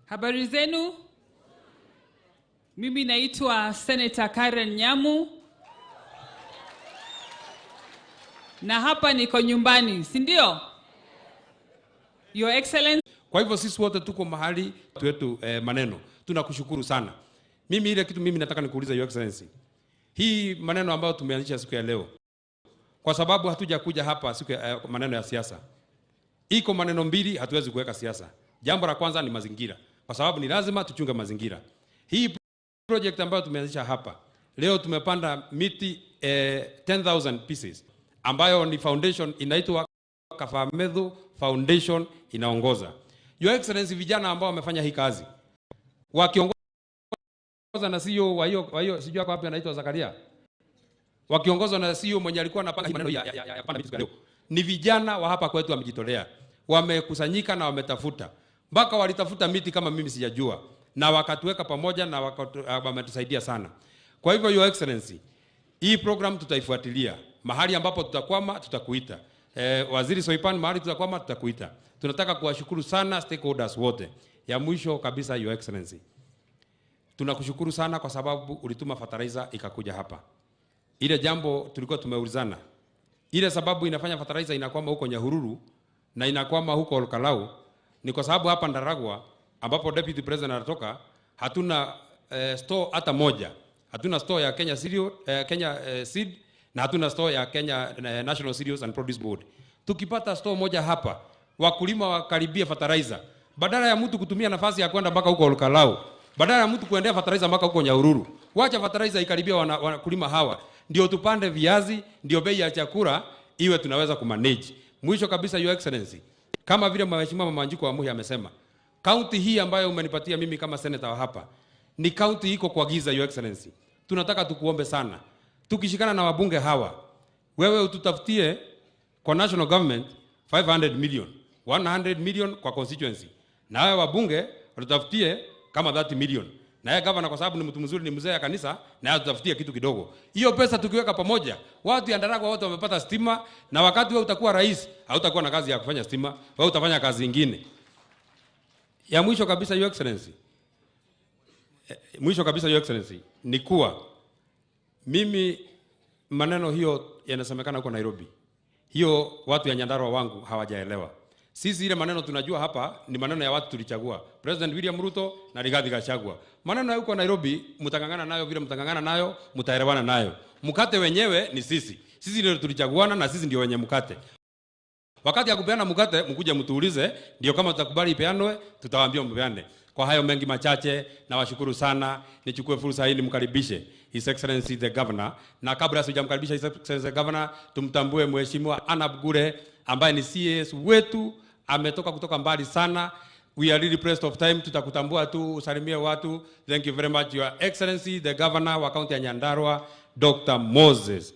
Habari zenu? Mimi naitwa Senator Karen Nyamu. Na hapa niko nyumbani, si ndio? Your Excellency. Kwa hivyo sisi wote tuko mahali wetu maneno. Tunakushukuru sana. Mimi ile kitu mimi nataka nikuuliza Your Excellency. Hii maneno ambayo tumeanzisha siku ya leo. Kwa sababu hatuja kuja hapa siku ya maneno ya siasa. Iko maneno mbili hatuwezi kuweka siasa. Jambo la kwanza ni mazingira. Kwa sababu ni lazima tuchunge mazingira. Hii project ambayo tumeanzisha hapa. Leo tumepanda miti 10,000 pieces. Ambayo ni foundation inaitwa Kafamedhu Foundation inaongoza. Your Excellency, vijana ambao wamefanya hii kazi. Wakiongozwa na CEO wa hiyo sijui kwa wapi anaitwa Zakaria. Wakiongozwa na CEO mwenye alikuwa anapanga hii maneno ya panda miti leo. Ni vijana wa hapa kwetu wamejitolea. Wamekusanyika na wametafuta. Mpaka walitafuta miti kama mimi sijajua. Na wakatuweka pamoja na wametusaidia sana. Kwa hivyo Your Excellency, hii program tutaifuatilia. Mahali ambapo tutakwama tutakuita. Waziri Soipan, mahali tutakwama tutakuita. Tunataka kuwashukuru sana stakeholders wote. Ya mwisho kabisa Your Excellency, tunakushukuru sana kwa sababu ulituma fertilizer ikakuja hapa. Ile jambo tulikuwa tumeulizana. Ile sababu inafanya fertilizer inakwama huko Nyahururu na inakwama huko Olkalau ni kwa sababu hapa Nyandarua ambapo Deputy President anatoka hatuna store hata moja. Hatuna store ya Kenya Cereal, Seed na hatuna store ya Kenya National Cereals and Produce Board. Tukipata store moja hapa, wakulima wakaribia fertilizer. Badala ya mtu kutumia nafasi ya kwenda mpaka huko Olkalau, badala ya mtu kuendea fertilizer mpaka huko Nyahururu, wacha fertilizer ikaribia wakulima hawa. Ndio tupande viazi, ndio bei ya chakula iwe tunaweza kumanage. Mwisho kabisa Your Excellency, kama vile Mheshimiwa Mama Wanjiku wa Muhi amesema, county hii ambayo umenipatia mimi kama senator wa hapa ni county iko kwa giza, Your Excellency. Tunataka tukuombe sana, tukishikana na wabunge hawa, wewe ututafutie kwa national government 500 million, 100 million kwa constituency, na wewe wabunge ututafutie kama 30 million, na yeye governor kwa sababu ni mtu mzuri, ni mzee ya kanisa, na yeye tutafutie kitu kidogo. Hiyo pesa tukiweka pamoja, watu ya Nyandarua wote wamepata stima, na wakati wewe utakuwa rais, hautakuwa na kazi ya kufanya stima, wewe utafanya kazi nyingine. Ya mwisho kabisa, Your Excellency, Your Excellency, ni kuwa mimi maneno hiyo yanasemekana huko Nairobi, hiyo watu ya Nyandarua wangu hawajaelewa. Sisi ile maneno tunajua hapa ni maneno ya watu tulichagua, President William Ruto na Rigathi Gachagua. Maneno ya huko Nairobi mtangangana nayo vile mtangangana nayo, mtaelewana nayo. Mkate wenyewe ni sisi. Sisi ndio tulichaguana na sisi ndio wenye mkate. Wakati ya kupeana mkate mkuja mtuulize, ndio kama tutakubali ipeanwe, tutawaambia mpeane. Kwa hayo mengi machache, na washukuru sana. Nichukue fursa hii nimkaribishe His Excellency the Governor, na kabla sijamkaribisha His Excellency the Governor, tumtambue Mheshimiwa Anabgure ambaye ni CS wetu, ametoka kutoka mbali sana. We are really pressed of time, tutakutambua tu usalimie watu. Thank you very much, Your Excellency the Governor wa kaunti ya Nyandarua, Dr. Moses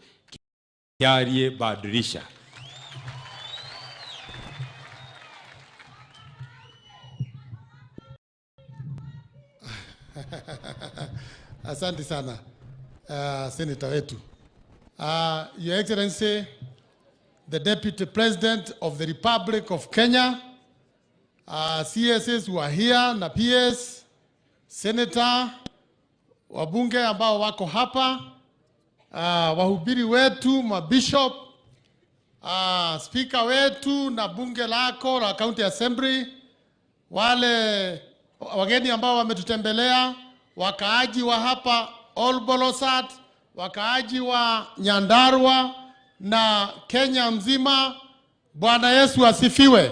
Kiarie Badirisha. Asante sana Senator wetu. Your Excellency the Deputy President of the Republic of Kenya, CSS who are here na PS, Senator, wabunge ambao wako hapa, wahubiri wetu, mabishop, speaker wetu na bunge lako la County Assembly, wale wageni ambao wametutembelea, wakaaji wa hapa Olbolosat, wakaaji wa Nyandarua na Kenya mzima. Bwana Yesu asifiwe.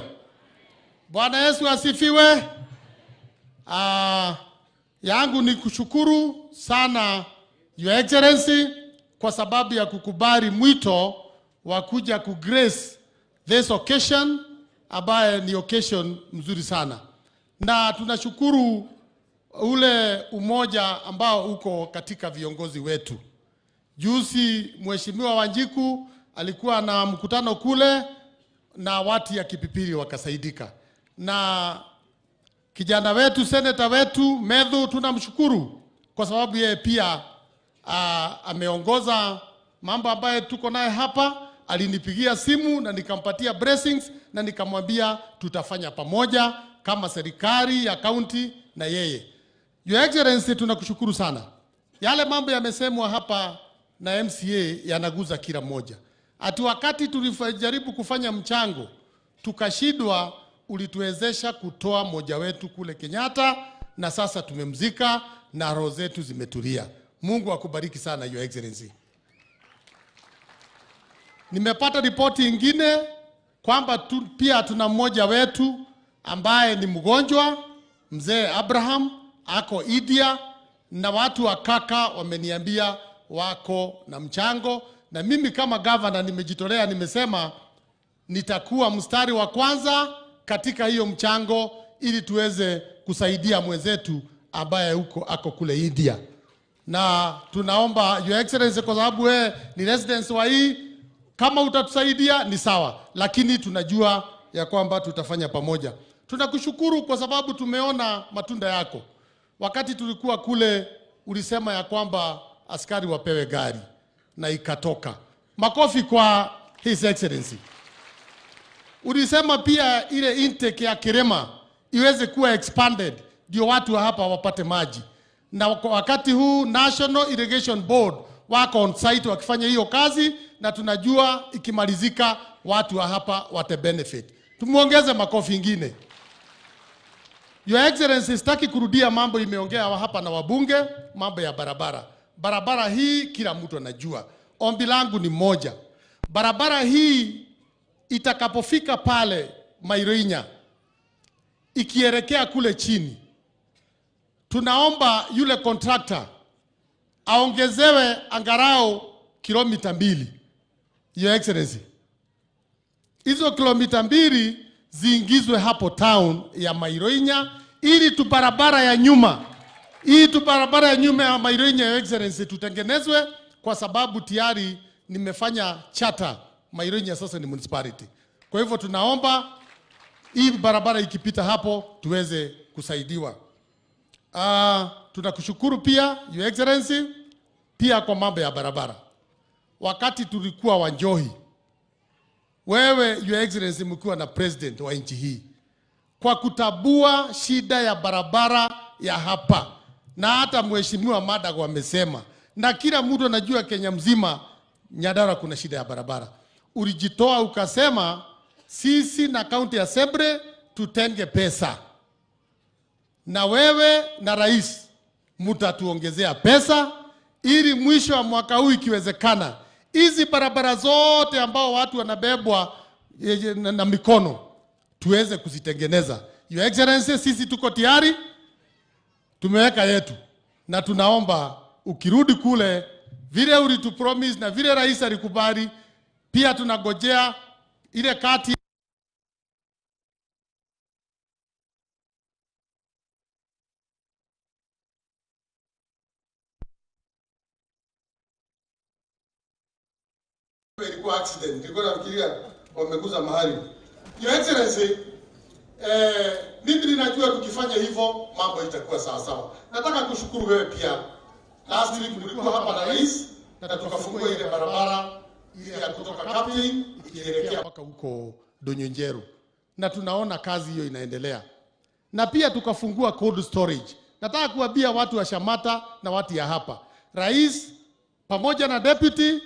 Bwana Yesu asifiwe. Yangu ni kushukuru sana Your Excellency kwa sababu ya kukubali mwito wa kuja kugrace this occasion ambaye ni occasion mzuri sana. Na tunashukuru ule umoja ambao uko katika viongozi wetu. Juzi Mheshimiwa Wanjiku alikuwa na mkutano kule na watu ya Kipipiri wakasaidika. Na kijana wetu, senator wetu Medhu, tunamshukuru kwa sababu yeye pia ameongoza mambo ambayo tuko naye hapa. Alinipigia simu na nikampatia blessings na nikamwambia tutafanya pamoja kama serikali ya county na yeye. Your Excellency, tunakushukuru sana. Yale mambo yamesemwa hapa na MCA yanaguza kila mmoja. Ati wakati tulijaribu kufanya mchango tukashidwa, ulituwezesha kutoa moja wetu kule Kenyatta, na sasa tumemzika na roho zetu zimetulia. Mungu akubariki sana Your Excellency. Nimepata ripoti ingine kwamba pia tuna mmoja wetu ambaye ni mgonjwa, mzee Abraham ako India, na watu wa kaka wameniambia wako na mchango, na mimi kama governor nimejitolea, nimesema nitakuwa mstari wa kwanza katika hiyo mchango ili tuweze kusaidia mwenzetu ambaye ako kule India. Na tunaomba Your Excellency, kwa sababu wewe ni residence wa hii, kama utatusaidia ni sawa, lakini tunajua ya kwamba tutafanya pamoja. Tunakushukuru kwa sababu tumeona matunda yako. Wakati tulikuwa kule ulisema ya kwamba askari wapewe gari na ikatoka. Makofi kwa His Excellency. Ulisema pia ile intake ya Kirema iweze kuwa expanded ndio watu wa hapa wapate maji. Na wakati huu National Irrigation Board wako on site wakifanya hiyo kazi, na tunajua ikimalizika watu wa hapa wate benefit. Tumuongeze makofi ingine. Your Excellency, sitaki kurudia mambo imeongea hapa na wabunge, mambo ya barabara. Barabara hii kila mtu anajua. Ombi langu ni moja. Barabara hii itakapofika pale Mairoinya ikielekea kule chini, tunaomba yule contractor aongezewe angarao kilomita 2. Your Excellency, hizo kilomita 2 ziingizwe hapo town ya Mairoinya ili tu barabara ya nyuma Hii tu barabara ya nyuma ya Mairenye, Your Excellency, tutengenezwe kwa sababu tayari nimefanya charter. Mairenye sasa ni municipality. Kwa hivyo tunaomba hii barabara ikipita hapo tuweze kusaidiwa. Tunakushukuru pia Your Excellency pia kwa mambo ya barabara. Wakati tulikuwa Wanjohi, wewe Your Excellency mkiwa na president wa nchi hii, kwa kutabua shida ya barabara ya hapa, na hata mheshimiwa Madago amesema, na kila mtu anajua Kenya mzima Nyandarua kuna shida ya barabara. Ulijitoa ukasema sisi na county assembly tutenge pesa, na wewe na rais mtatuongezea pesa ili mwisho wa mwaka huu ikiwezekana hizi barabara zote ambao watu wanabebwa na mikono tuweze kuzitengeneza. Your Excellency, sisi tuko tayari, tumeweka yetu, na tunaomba ukirudi kule vile ulitupromise na vile rais alikubali, pia tunagojea ile kati ilikuwa accident. Nilikuwa nafikiria wameguza mahali. Your Excellency, mimi ninajua tukifanya hivyo mambo itakuwa sawa sawa. Nataka kushukuru wewe pia. Last week mlikuwa hapa na rais na tukafungua ile barabara ile ya kutoka Captain ikielekea mpaka huko Donyonjeru. Na tunaona kazi hiyo inaendelea. Na pia tukafungua cold storage. Nataka kuambia watu wa Shamata na watu ya hapa, rais pamoja na deputy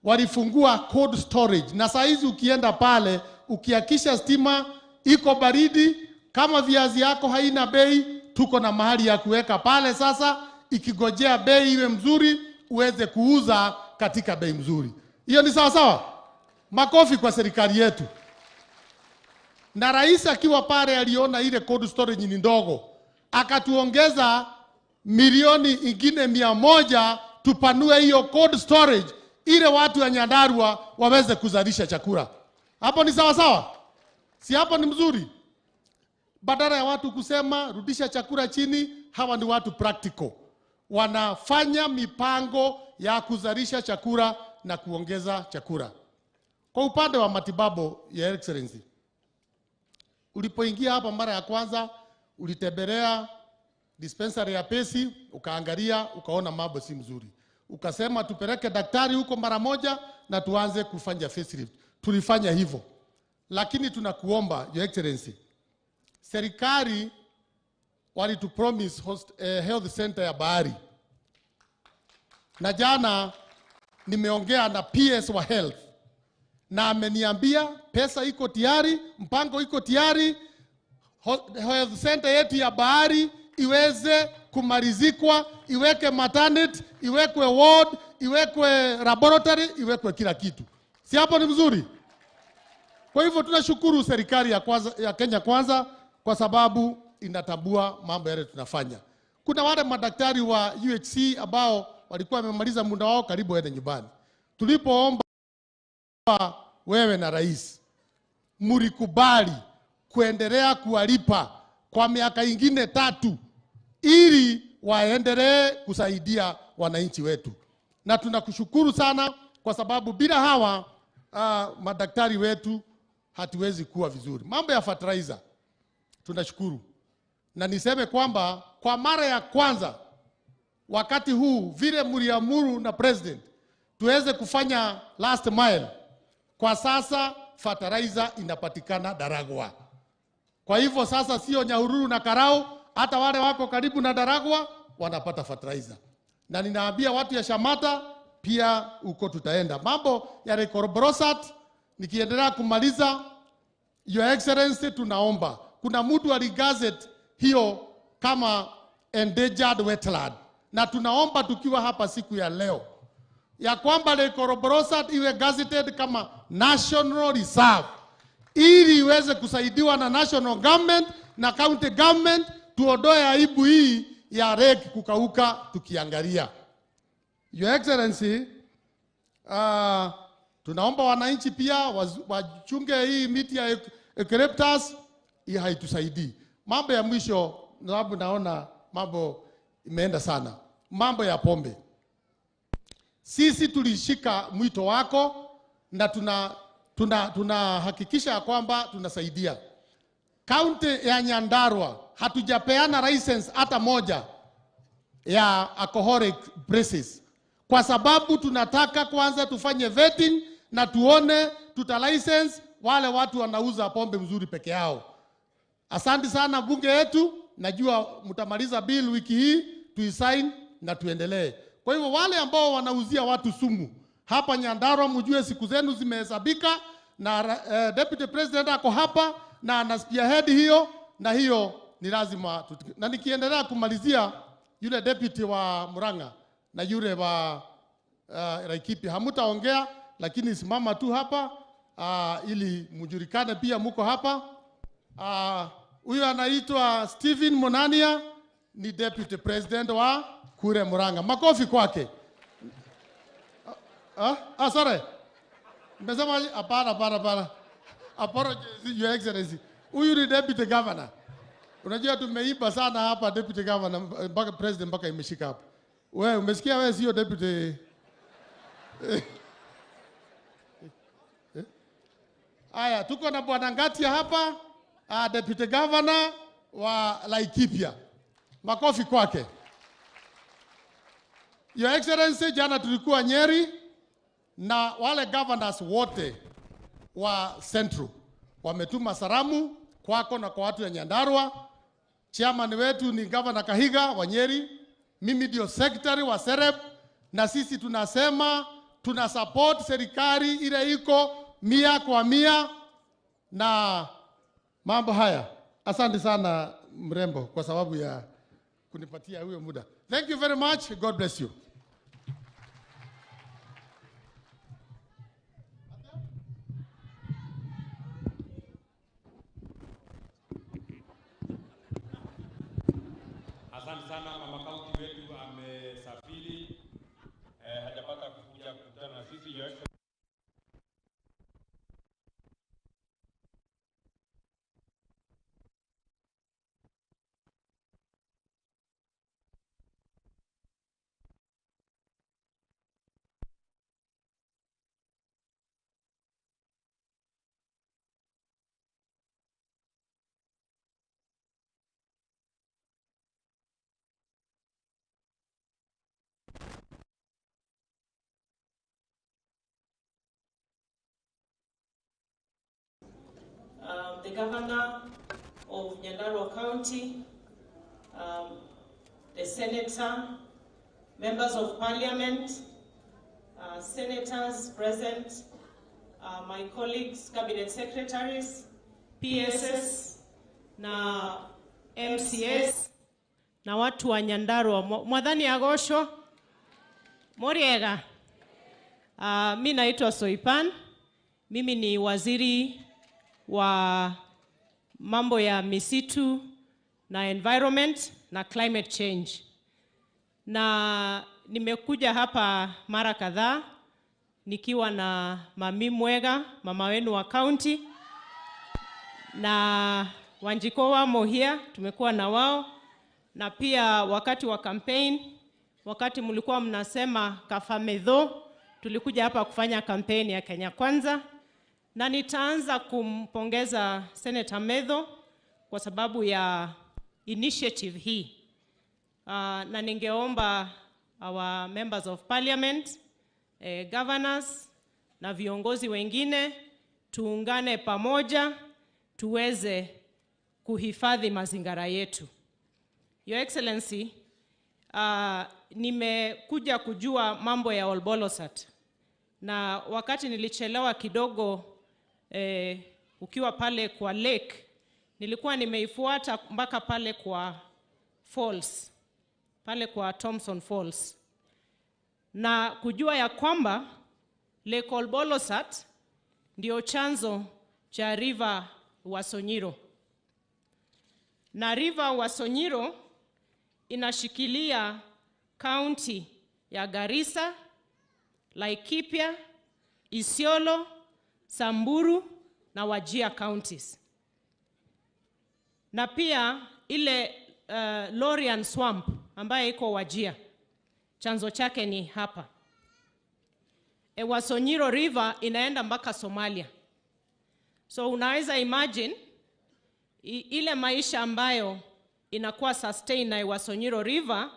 walifungua cold storage, na saa hizi ukienda pale ukihakisha stima iko baridi, kama viazi yako haina bei, tuko na mahali ya kuweka pale sasa, ikigojea bei iwe mzuri uweze kuuza katika bei mzuri. Hiyo ni sawa sawa. Makofi kwa serikali yetu. Na rais akiwa pale aliona ile cold storage ni ndogo, akatuongeza milioni ingine 100 tupanue hiyo cold storage ile watu wa Nyandarua waweze kuzalisha chakula. Hapo ni sawa sawa? Si hapo ni mzuri? Badala ya watu kusema rudisha chakula chini, hawa ni watu practical. Wanafanya mipango ya kuzalisha chakula na kuongeza chakula. Kwa upande wa matibabu, Your Excellency, ulipoingia hapa mara ya kwanza ulitembelea dispensary ya Pesi, ukaangalia, ukaona mambo si mzuri. Ukasema tupeleke daktari huko mara moja na tuanze kufanya facelift. Tulifanya hivyo. Lakini tunakuomba Your Excellency, serikali walitupromise health center ya Bahari. Na jana nimeongea na PS wa health na ameniambia pesa iko tayari, mpango iko tayari, health center yetu ya Bahari iweze kumalizikwa, iweke maternity, iwekwe ward, iwekwe laboratory, iwekwe kila kitu. Si hapo ni mzuri? Kwa hivyo tunashukuru serikali ya Kenya Kwanza kwa sababu inatambua mambo yale tunafanya. Kuna wale madaktari wa UHC ambao walikuwa wamemaliza muda wao karibu waende nyumbani. Tulipoomba wewe na rais mlikubali kuendelea kuwalipa kwa miaka ingine 3 ili waendelee kusaidia wananchi wetu. Na tunakushukuru sana kwa sababu bila hawa madaktari wetu hatuwezi kuwa vizuri. Mambo ya fertilizer tunashukuru. Na niseme kwamba kwa mara ya kwanza wakati huu vile mliamuru na president tuweze kufanya last mile, kwa sasa fertilizer inapatikana Daragwa. Kwa hivyo sasa sio Nyahururu na Karau, hata wale wako karibu na Daragwa wanapata fertilizer. Na ninaambia watu ya Shamata pia uko tutaenda. Mambo ya Rekorbrosat nikiendelea kumaliza, Your Excellency, tunaomba kuna mtu aligazet hiyo kama endangered wetland, na tunaomba tukiwa hapa siku ya leo ya kwamba Rekorbrosat iwe gazetted kama national reserve ili iweze kusaidiwa na national government na county government, tuondoe aibu hii ya reki kukauka tukiangalia. Your Excellency, tunaomba wananchi pia wachunge hii miti ya eucalyptus, hii haitusaidii. Mambo ya mwisho, sababu naona mambo imeenda sana. Mambo ya pombe, sisi tulishika mwito wako na tunahakikisha ya kwamba tunasaidia. Kaunti ya Nyandarua hatujapeana license hata moja ya alcoholic braces, kwa sababu tunataka kwanza tufanye vetting na tuone tuta license wale watu wanauza pombe mzuri peke yao. Asante sana bunge yetu, najua mtamaliza bill wiki hii, tuisign na tuendelee. Kwa hivyo wale ambao wanauzia watu sumu hapa Nyandarua, mjue siku zenu zimehesabika, na Deputy President ako hapa na ana spearhead hiyo, na hiyo ni lazima na nikiendelea kumalizia, yule deputy wa Murang'a na yule wa Laikipia hamutaongea, lakini simama tu hapa ili mjulikane pia muko hapa. Huyu anaitwa Stephen Monania, ni Deputy President wa kure Murang'a. Makofi kwake. Sorry. Nimesema hapana. Apologies, Your Excellency. Huyu ni Deputy Governor. Unajua tumeiba sana hapa Deputy Governor, mpaka President mpaka imeshika hapa. Wewe umesikia, wewe sio Deputy. Aya, tuko na Bwana Ngatia hapa, Deputy Governor wa Laikipia. Makofi kwake. Your Excellency, jana tulikuwa Nyeri na wale governors wote wa Central wametuma salamu kwako na kwa watu ya Nyandarua. Chairman wetu ni Governor Kahiga wa Nyeri, mimi ndio secretary wa Serep, na sisi tunasema tuna support serikali ile iko 100% na mambo haya. Asante sana mrembo kwa sababu ya kunipatia huyo muda. Thank you very much. God bless you. Asante sana mama kaunti wetu amesafiri, hajapata kukuja kukutana na sisi. Your Excellency. The Governor of Nyandarua County, the Senator, Members of Parliament, Senators present, my colleagues, Cabinet Secretaries, PSS, na MCS, na watu wa Nyandarua. Mwadhani Agosho, Moriega. Mimi naitwa Soipan, mimi ni waziri wa mambo ya misitu na environment na climate change. Na nimekuja hapa mara kadhaa nikiwa na Mami Mwega, mama wenu wa county, na Wanjiko wa Mohia, tumekuwa na wao, na pia wakati wa campaign, wakati mlikuwa mnasema Kafamedho, tulikuja hapa kufanya campaign ya Kenya Kwanza. Na nitaanza kumpongeza Senator Medho kwa sababu ya initiative hii. Na ningeomba our members of parliament, governors na viongozi wengine tuungane pamoja tuweze kuhifadhi mazingira yetu. Your Excellency, nimekuja kujua mambo ya Olbolosat. Na wakati nilichelewa kidogo ukiwa pale kwa lake, nilikuwa nimeifuata mpaka pale kwa falls, pale kwa Thompson Falls, na kujua ya kwamba Lake Olbolosat ndio chanzo cha River Wasonyiro, na River Wasonyiro inashikilia county ya Garissa, Laikipia, Isiolo, Samburu na Wajir counties. Na pia ile Lorian Swamp ambaye iko Wajir. Chanzo chake ni hapa. Ewasonyiro River inaenda mpaka Somalia. So unaweza imagine ile maisha ambayo inakuwa sustain na Ewasonyiro River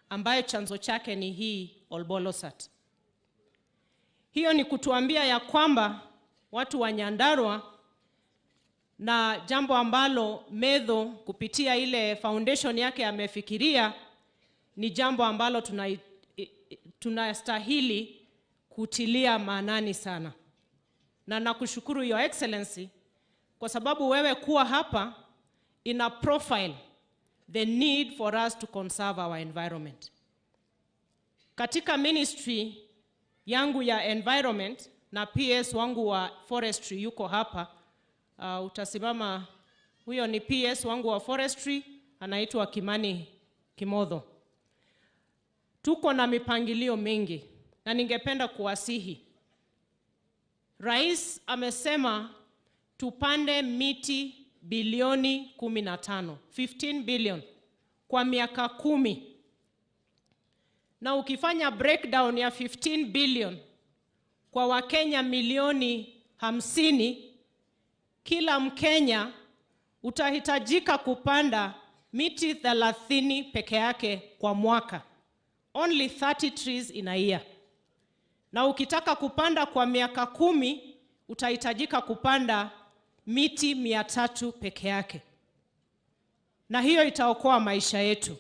ambayo chanzo chake ni hii Olbolosat. Hiyo ni kutuambia ya kwamba watu wa Nyandarua, na jambo ambalo Medho kupitia ile foundation yake amefikiria, ni jambo ambalo tunastahili kutilia maanani sana. Na nakushukuru Your Excellency kwa sababu wewe kuwa hapa ina profile the need for us to conserve our environment. Katika ministry yangu ya environment na PS wangu wa forestry yuko hapa, utasimama, huyo ni PS wangu wa forestry, anaitwa Kimani Kimodho. Tuko na mipangilio mingi na ningependa kuwasihi. Rais amesema tupande miti bilioni 15, 15 billion kwa miaka 10. Na ukifanya breakdown ya 15 billion kwa Wakenya milioni 50, kila Mkenya utahitajika kupanda miti 30 peke yake kwa mwaka. Only 30 trees in a year. Na ukitaka kupanda kwa miaka 10, utahitajika kupanda miti 300 peke yake. Na hiyo itaokoa maisha yetu.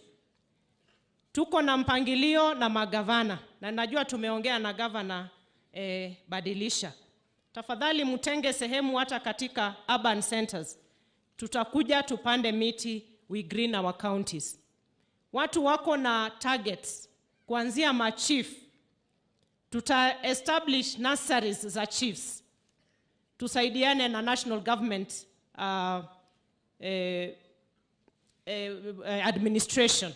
Tuko na mpangilio na magavana, na najua tumeongea na gavana Badilisha. Tafadhali mtenge sehemu hata katika urban centers. Tutakuja tupande miti, we green our counties. Watu wako na targets kuanzia machief. Tuta establish nurseries za chiefs. Tusaidiane na national government administration.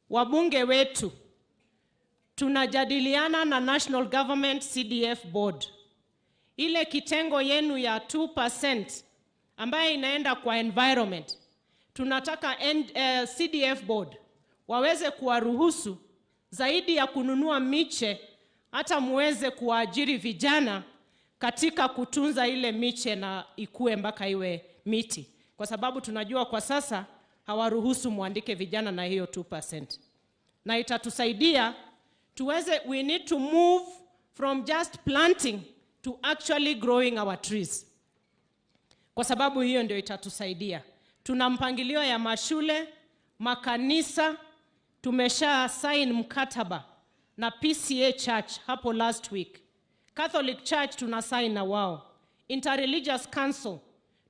Wabunge wetu tunajadiliana na national government CDF board. Ile kitengo yenu ya 2% ambaye inaenda kwa environment, tunataka CDF board waweze kuwaruhusu zaidi ya kununua miche, hata muweze kuajiri vijana katika kutunza ile miche na ikue mpaka iwe miti. Kwa sababu tunajua kwa sasa hawaruhusu muandike vijana na hiyo 2%. Na itatusaidia tuweze, we need to move from just planting to actually growing our trees. Kwa sababu hiyo ndio itatusaidia. Tuna mpangilio ya mashule, makanisa, tumesha sign mkataba na PCA Church hapo last week. Catholic Church tuna sign na wao. Interreligious Council,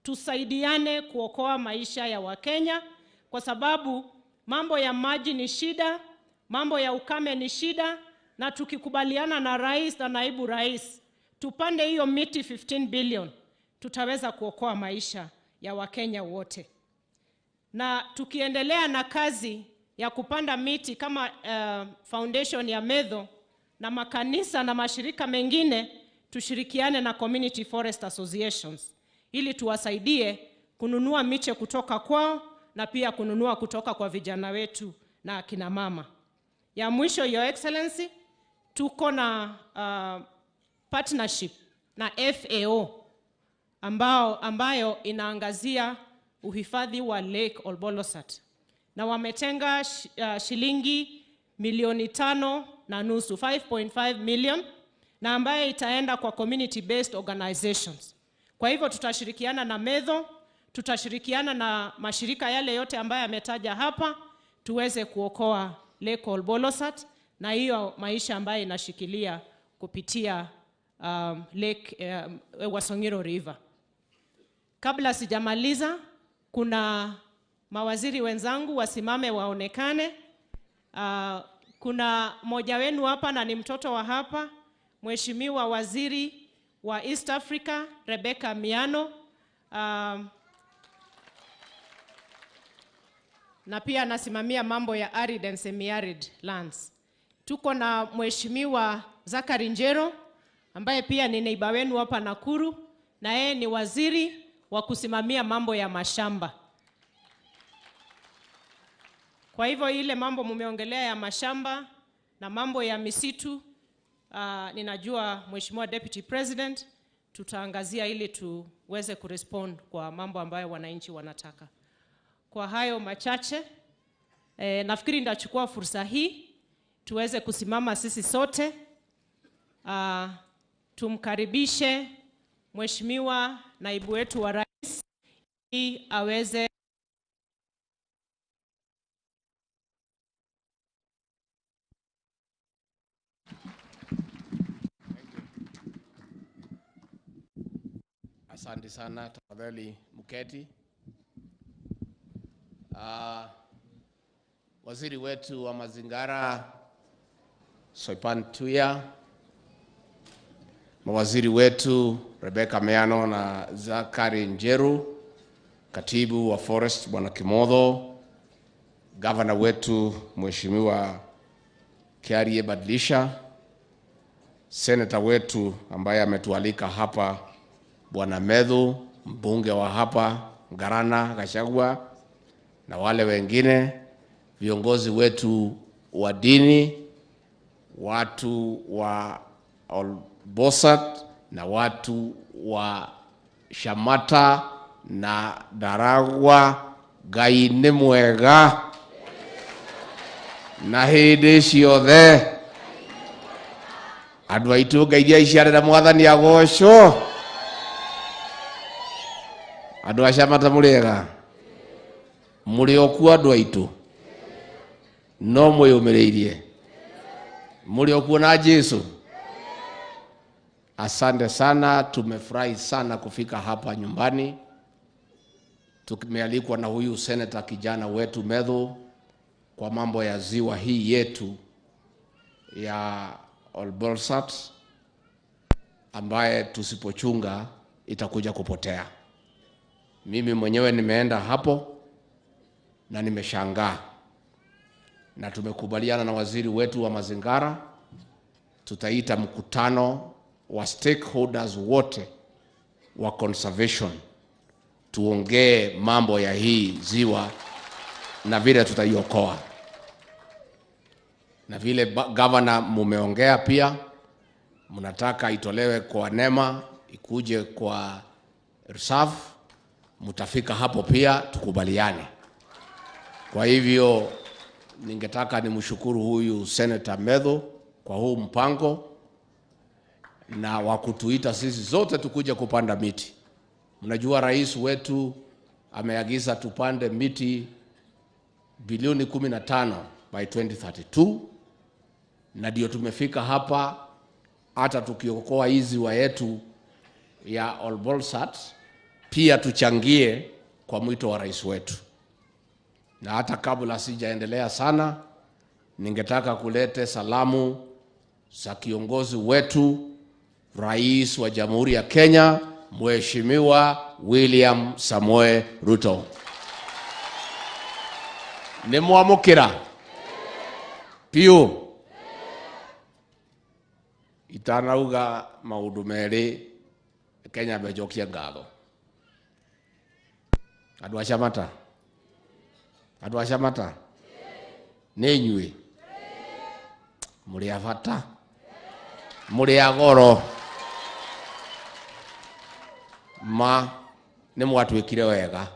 tusaidiane kuokoa maisha ya Wakenya, kwa sababu mambo ya maji ni shida, mambo ya ukame ni shida, na tukikubaliana na rais na naibu rais tupande hiyo miti 15 billion, tutaweza kuokoa maisha ya Wakenya wote. Na tukiendelea na kazi ya kupanda miti kama foundation ya Medho na makanisa na mashirika mengine, tushirikiane na community forest associations ili tuwasaidie kununua miche kutoka kwao na pia kununua kutoka kwa vijana wetu na akina mama. Ya mwisho, Your Excellency, tuko na partnership na FAO ambayo inaangazia uhifadhi wa Lake Olbolosat. Na wametenga shilingi milioni 5.5, 5.5 million, na ambaye itaenda kwa community based organizations. Kwa hivyo tutashirikiana na Medho, tutashirikiana na mashirika yale yote ambaye ametaja hapa, tuweze kuokoa Lake Olbolosat na hiyo maisha ambaye inashikilia kupitia Lake Ewasonyiro River. Kabla sijamaliza, kuna mawaziri wenzangu wasimame waonekane. Kuna mmoja wenu hapa na ni mtoto wa hapa, Mheshimiwa Waziri wa East Africa, Rebecca Miano. Na pia anasimamia mambo ya arid and semi-arid lands. Tuko na Mheshimiwa Zakari Njero ambaye pia ni neighbor wenu hapa Nakuru, na yeye ni waziri wa kusimamia mambo ya mashamba. Kwa hivyo ile mambo mumeongelea ya mashamba na mambo ya misitu, ninajua Mheshimiwa Deputy President tutaangazia ili tuweze kurespond kwa mambo ambayo wananchi wanataka. Kwa hayo machache, nafikiri nitachukua fursa hii tuweze kusimama sisi sote, tumkaribishe Mheshimiwa naibu wetu wa rais ili aweze Asante sana, tafadhali mketi. Waziri wetu wa mazingira Soipan Tuya, mawaziri wetu Rebecca Meano na Zakari Njeru, katibu wa Forest Bwana Kimodho, gavana wetu Mheshimiwa Kiarie Badlisha, senator wetu ambaye ametualika hapa Bwana Medhu, mbunge wa hapa Garana Gachagua, na wale wengine viongozi wetu wa dini, watu wa Olbosat na watu wa Shamata na Daragwa, Ngai nĩ mwega na hĩndĩ ciothe. Andũ aitũ Ngai aiciarĩra Mwathani agocwo. Andũ a Shamata mũrĩega, mũrĩ okuo andũ aitũ, no mwĩyũmĩrĩirie, mũrĩ okuo na Jesu. Asante sana, tumefurahi sana kufika hapa nyumbani. Tumealikwa na huyu senator kijana wetu Medhu kwa mambo ya ziwa hii yetu ya Olbolsat, ambaye tusipochunga itakuja kupotea. Mimi mwenyewe nimeenda hapo na nimeshangaa, na tumekubaliana na waziri wetu wa mazingira tutaita mkutano wa stakeholders wote wa conservation, tuongee mambo ya hii ziwa na vile tutaiokoa. Na vile governor mumeongea pia, mnataka itolewe kwa NEMA ikuje kwa reserve, mutafika hapo pia tukubaliane. Kwa hivyo ningetaka nimshukuru huyu Senator Medhu kwa huu mpango na wakutuita sisi zote tukuje kupanda miti. Mnajua rais wetu ameagiza tupande miti bilioni 15 by 2032, na ndio tumefika hapa. Hata tukiokoa hizi wa yetu ya Olbolsat pia tuchangie kwa mwito wa rais wetu. Na hata kabla sijaendelea sana, ningetaka kulete salamu za kiongozi wetu Rais wa Jamhuri ya Kenya Mheshimiwa William Samoei Ruto. Nimwamukira piu itanauga maundu meri Kenya mejokia ngatho. Andũ a Shamata, andũ a Shamata nĩ inyuĩ mũrĩ a bata, mũrĩ a goro, ma nĩ mwatuĩkire wega.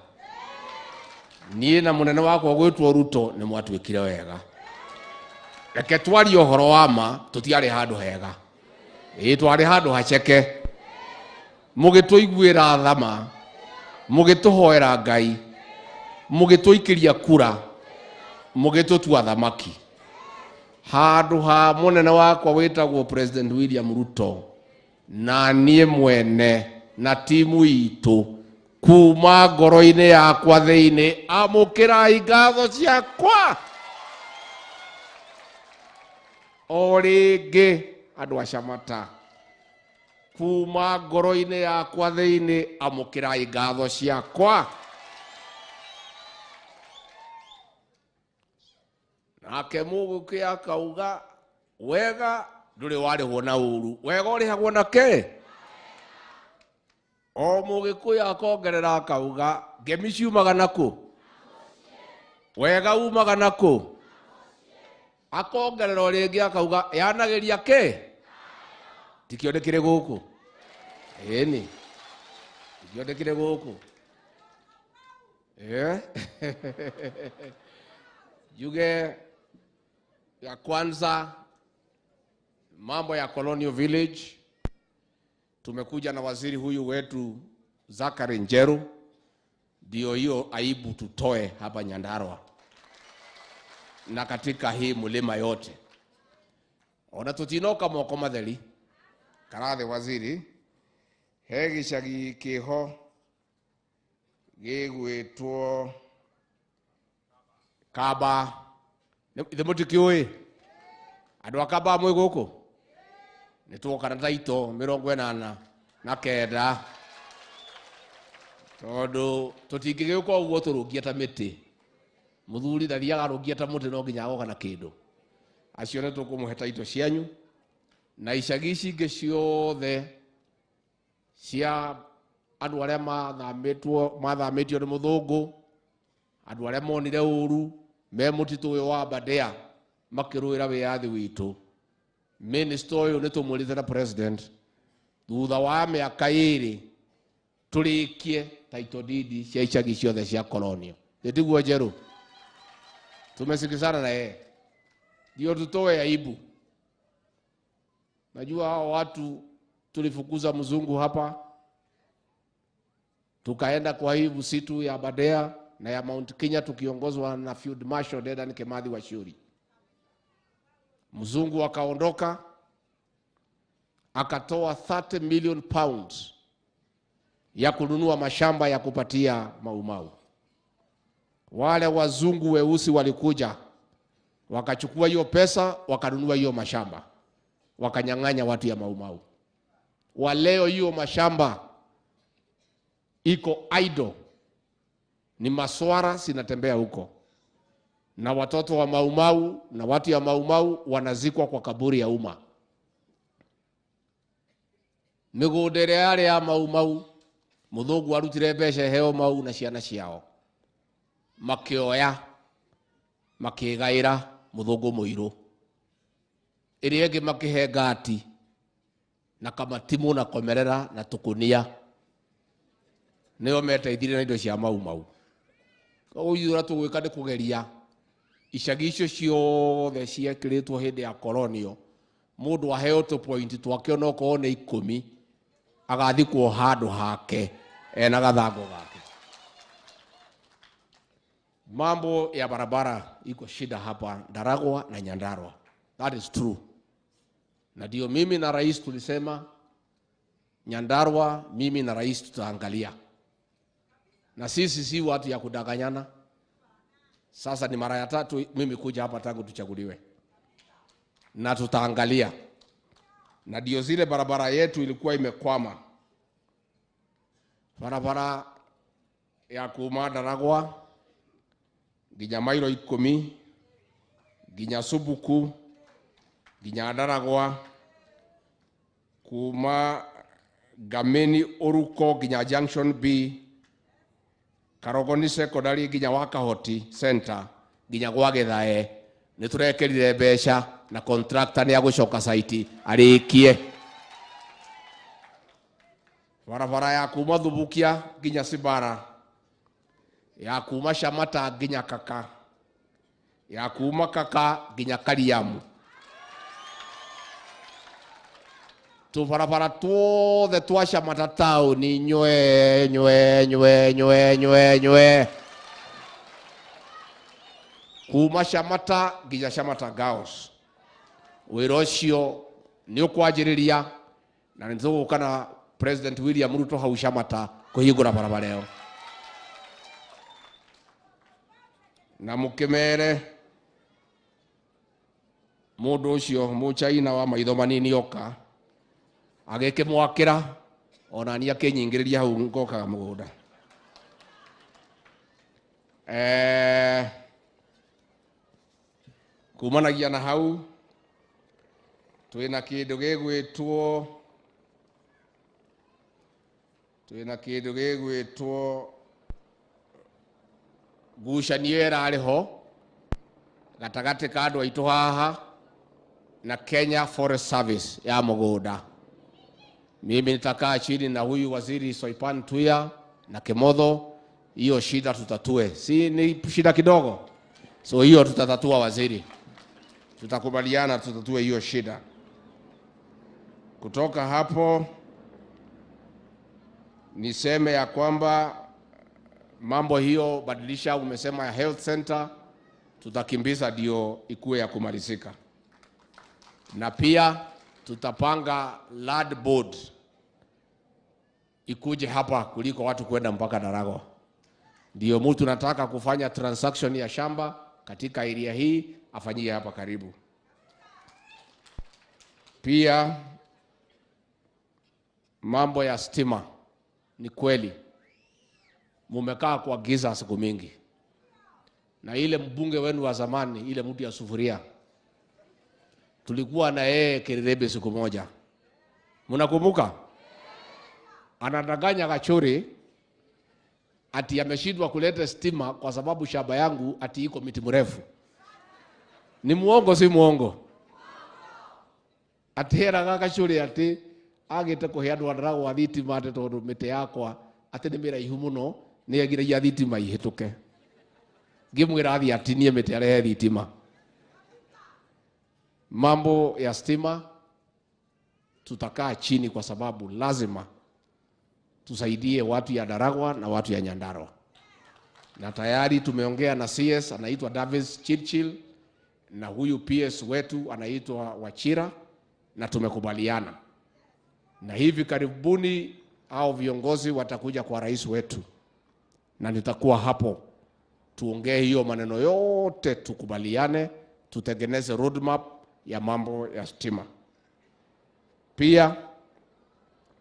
Niĩ na mũnene wakwa gwĩtwo Ruto nĩ mwatuĩkire wega. Reke twarie ũhoro wa ma, tũtiarĩ handũ hega. Twarĩ handũ haceke. Mũgĩtũiguĩra thama, mũgĩtũhoera Ngai, mũgĩtũikĩria kura, mũgĩtũtua thamaki. Handũ ha mũnene wakwa wĩtagwo President William Ruto na niĩ mwene na timu itũ kuma ngoro-inĩ yakwa thĩinĩ, amũkĩrai ngatho ciakwa. O rĩngĩ andũ a Shamata, kuma ngoro-inĩ yakwa thĩinĩ, amũkĩrai ngatho ciakwa. Nake mũgũkĩ akauga wega ndũrĩ warĩhwo na ũru. Wega ũrĩhagwo na kĩ? O mũgĩkũyũ akongerera akauga ngemi ciumaga nakũ? wega umaga naku akongerera ringi akauga yanageria ke tikionekire guku eni tikionekire guku Yuge ya kwanza mambo ya Colonial Village, tumekuja na waziri huyu wetu Zachary Njeru, ndio hiyo aibu tutoe hapa Nyandarua na katika hii mlima yote. Ona tutinoka moko matheri karathe waziri he gicagi kiho gigwitwo Kaba ithe mutikiui andu akaba mwe guku ni tuoka na taito 89 tondu tutingigeuka uguo turungia ta miti muthuri thathiaga rungia ta muti no nginya agoka na kindu acio ni tukumuhe taito cianyu na icagi ici ingi ciothe cia andu aria mathamitio ni muthungu andu aria monire uru me mutitu uyu wa Aberdare makiruira wiathi witu minister uyu ni tumurite na president thutha wa miaka 2 turikie title deed cia icagi ciothe cia Colonial. Ndiguo Njeru tumesikizana na yeye ndio tutoe aibu. Najua hao watu tulifukuza mzungu hapa tukaenda kwa hii msitu ya Aberdare na ya Mount Kenya tukiongozwa na Field Marshal Dedan Kimathi Wachuri. Mzungu akaondoka akatoa 30 million pounds ya kununua mashamba ya kupatia Maumau. Wale wazungu weusi walikuja wakachukua hiyo pesa wakanunua hiyo mashamba wakanyang'anya watu ya Maumau. Waleo hiyo mashamba iko idle, ni maswara sinatembea huko, na watoto wa Maumau na watu ya Maumau wanazikwa kwa kaburi ya umma. Migundere yale ya Maumau muthungu arutire mbeca heo mau na ciana ciao makioya makigaira muthungu muiru iria ingi makihe ngati na kamatimu na komerera na tukunia nio meteithire na indo cia Maumau. Uyura tugwika ni kugeria icagi icio ciothe ciekĩrĩtwo hĩndĩ ya Colonial mundu aheo to point twake onoko ne 10 agathikwo handu hake ena gathango gake. Mambo ya barabara iko shida hapa Ndaragwa na Nyandarua, that is true. Na ndio mimi na rais tulisema Nyandarua mimi na rais tutaangalia, na sisi si watu ya kudanganyana. Sasa ni mara ya 3 mimi kuja hapa tangu tuchaguliwe, na tutaangalia. Na ndio zile barabara yetu ilikuwa imekwama, barabara ya kuma Ndaragwa nginya mairo 10 nginya Subuku nginya Ndaragwa, kuma Gameni Oruko nginya Junction B, Karogoni Secondary nginya Wakahoti Center nginya gwa Githae ni turekerire mbeca na contractor ni agucoka site arikie. Barabara ya kuma Thubukia nginya Sibara, ya kuma Shamata nginya Kaka, ya kuma Kaka nginya Kariamu, tu barabara tuothe twa Shamata town nywe nywe nywe nywe nywe nywe, kuma Shamata nginya Shamata Girls. Wĩra ũcio ni ũkwanjĩrĩria na nĩtũgũka na President William Ruto hau Shamata kũhingũra barabara ĩyo. Na mũkĩmere mũndũ ũcio mũchaina wa maitho manini oka agĩkĩmwakĩra ona ni akĩnyingĩrĩria hau ngokaga mũgũnda. Kumanagia na hau twina kindu gĩgwĩtwo ngucanio ĩrarĩ ho gatagatĩ ka andũ aitũ haha na Kenya Forest Service ya mũgũnda. Mimi nitakaa chini na huyu waziri Soipan Tuya na Kimotho, hiyo shida tutatue. Si ni shida kidogo? So hiyo tutatatua waziri. Tutakubaliana tutatue hiyo shida. Kutoka hapo niseme ya kwamba mambo hiyo badilisha umesema ya health center tutakimbiza ndio ikuwe ya kumalizika. Na pia tutapanga land board ikuje hapa kuliko watu kwenda mpaka Darago. Ndio mtu nataka kufanya transaction ya shamba katika area hii afanyie hapa karibu. Pia mambo ya stima, ni kweli mumekaa kwa giza siku mingi, na ile mbunge wenu wa zamani, ile mtu ya sufuria, tulikuwa na yeye Kirebe siku moja, mnakumbuka? Anadanganya Gachuri ati ameshindwa kuleta stima kwa sababu shamba yangu ati iko miti mrefu. Ni muongo si muongo? Ati hera Gachuri ati agite kuheanwa Darago wa thitima ati tondu miti yakwa ati ni miraihu muno ni agiragia thitima ihituke. Ngimwira athi ati nie miti arehe thitima. Mambo ya stima tutakaa chini kwa sababu lazima tusaidie watu ya Daragwa na watu ya Nyandarua. Na tayari tumeongea na CS anaitwa Davis Chirchil na huyu PS wetu anaitwa Wachira na tumekubaliana. Na hivi karibuni hao viongozi watakuja kwa rais wetu na nitakuwa hapo tuongee hiyo maneno yote, tukubaliane, tutengeneze roadmap ya mambo ya stima. Pia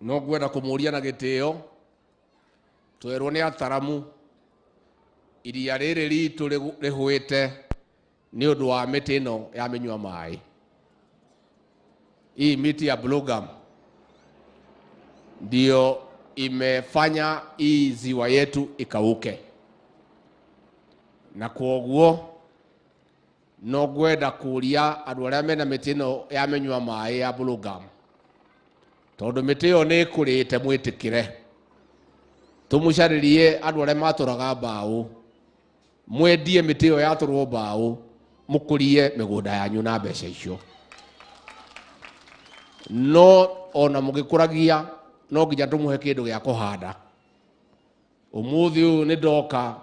no gwenda kumuria na gitio twerwo ni ataramu iria riri ritu rihwite ni undu wa miti ino ya minywa mai. Hii miti ya blue gum ndio imefanya hii ziwa yetu ikauke, na kwoguo no gwenda kuria andu aria mena miti ino ya minywa mai ya blue gum, tondu miti yo ni kurite mwitikire tumucaririe andu aria maturaga mbao mwendie miti yo yaturwo mbao mukurie migunda yanyu na mbeca icio. No ona mugikuragia no nginya tumuhe kindu gia kuhanda. Umuthi uyu ni ndoka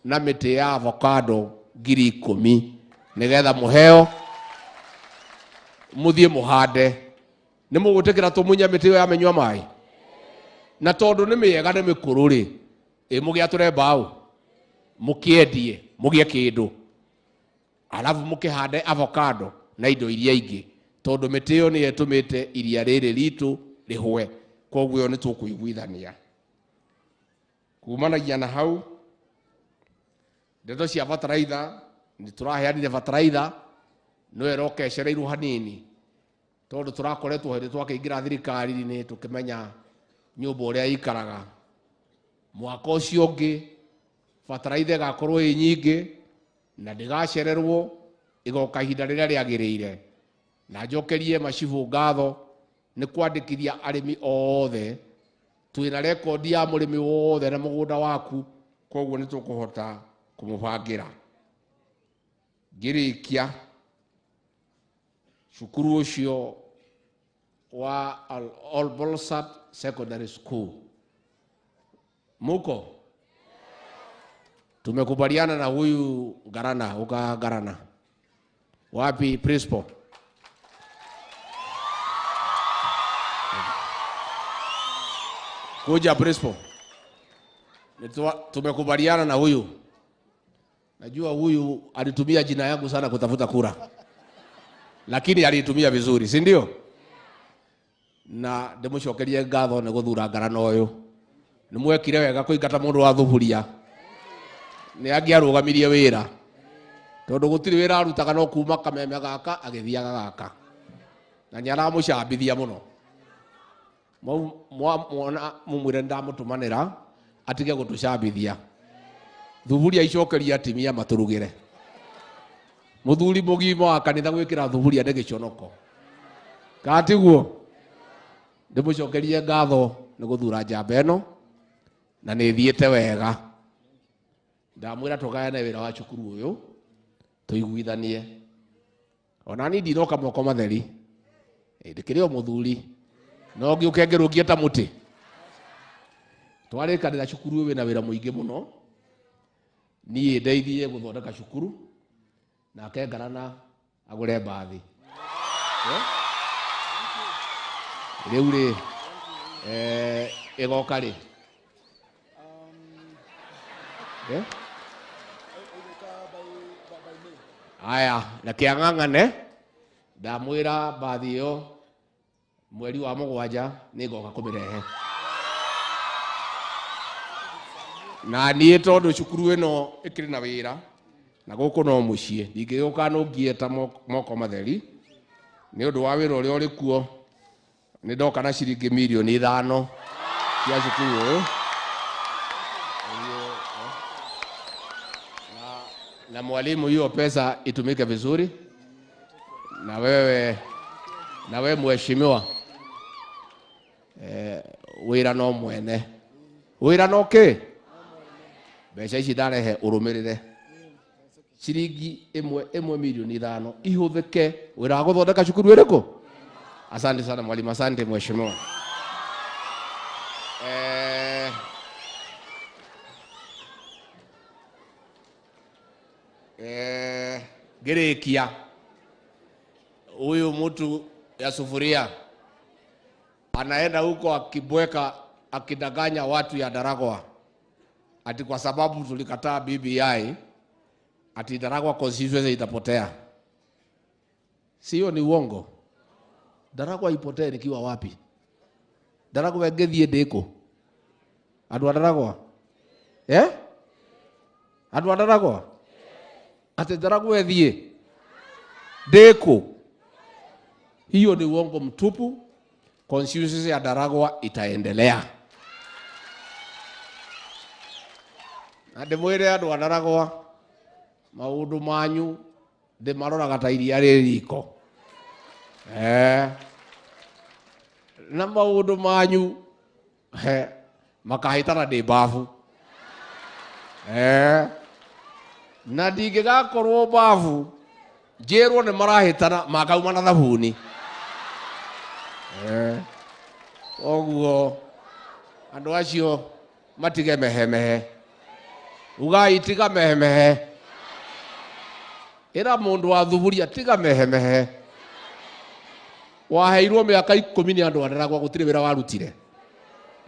na miti ya avocado 10,000 nigetha muheo muthie muhande. Ni mugutikira tumunya miti yo ya minywa mai? Na tondu ni miega ni mikuru ri mugiature mbao mukiendie mugie kindu alafu mukihande avocado na indo iria ingi, tondu miti yo ni etumite iria riri ritu rihwe. Kwoguo ni tukuiguithania. Kumanagia na hau ndeto cia bataraitha ni turaheanire bataraitha no eroke cereiru hanini, tondu turakoretwo hindi twakiingira thirikari-ini tukimenya nyumba uria ikaraga. Mwaka ucio ungi bataraitha igakorwo i nyingi na ndigacererwo, igoka ihinda riria riagiriire. Na njokerie macibu ngatho ni kwandikithia arimi othe. Twina rekodi ya murimi wothe na mugunda waku, kwoguo ni tukuhota kumubangira. Ngirikia cukuru ucio wa All Bolsat Secondary School muko tumekubaliana na huyu Garana, uka Garana wapi principal? Kuja principal. Tumekubaliana na huyu. Najua huyu alitumia jina yangu sana kutafuta kura, lakini alitumia vizuri, si ndio? Na ndimucokerie ngatho ni guthura Garana uyu. Ni mwekire wega kuingata mundu wa thuburia. Ni angiarugamirie wira, tondu gutiri wira arutaga no kuma kameme gaka agithiaga gaka, na nyaramucambithia muno. Mumwire ndamutumanira atige gutucambithia. thuburia icokeria atimia maturugire muthuri mugima wa kanitha gwikira thuburia nĩ gĩconoko katiguo ndimucokerie ngatho nĩ gũthura njamba ĩno na nĩ thiĩte wega ndamwĩra tũgayane wĩra wa cukuru ũyũ tũiguithanie ona ni ndinoka moko matheri ndikĩrĩ o mũthuri no ngĩũke ngĩrũngie ta mũtĩ twarĩkanĩra cukuru ũyũ wĩna wĩra mũingĩ mũno niĩ ndeithie gũthondeka cukuru nake Ngarana agũre mbathi rĩu rĩ ĩgoka rĩ aya na kĩang'ang'ane ndamwĩra mbathi ĩyo mweri wa mũgwanja nĩ ngoka kũmĩrehe na niĩ tondũ cukuru ĩno ĩkĩrĩ na wĩra na gũkũ no mũciĩ ndingĩgĩũka nũngie ta moko matheri nĩ ũndũ wa wĩra ũrĩa ũrĩ kuo nĩ ndoka na ciringi milioni 5 cia cukuru ũyũ na mwalimu, hiyo pesa itumike vizuri, na wewe mheshimiwa, wira no mwene wira no ke mbeca ici ndarehe urumirire ciringi 1 milioni 5 ihuthike wira wa guthondeka cukuru iriku. Asante sana mwalimu, asante mheshimiwa. Gerekia huyu mtu ya sufuria anaenda huko akibweka akidanganya watu ya Nyandarua ati kwa sababu tulikataa BBI ati Nyandarua constituency itapotea. Sio, ni uongo. Nyandarua ipotee nikiwa wapi? Nyandarua ngethie ndiko andu a Nyandarua andu a Nyandarua ati Nyandarua ethie ndiko. Hiyo ni uongo mtupu. Constituency ya Nyandarua itaendelea. Na ndimwire andu a Nyandarua maundu manyu ndimaroraga ta iria ririko. Na maundu manyu makahitana ndi bafu. Na ndingigakorwo bafu njirwo ni marahitana makauma na thabuni. Oguo andu acio matige mehemehe. Ugai tiga mehemehe. Ira mundu wa thuburia tiga mehemehe. Waheirwo miaka 10 ni andu a Nyandarua gutire wira warutire.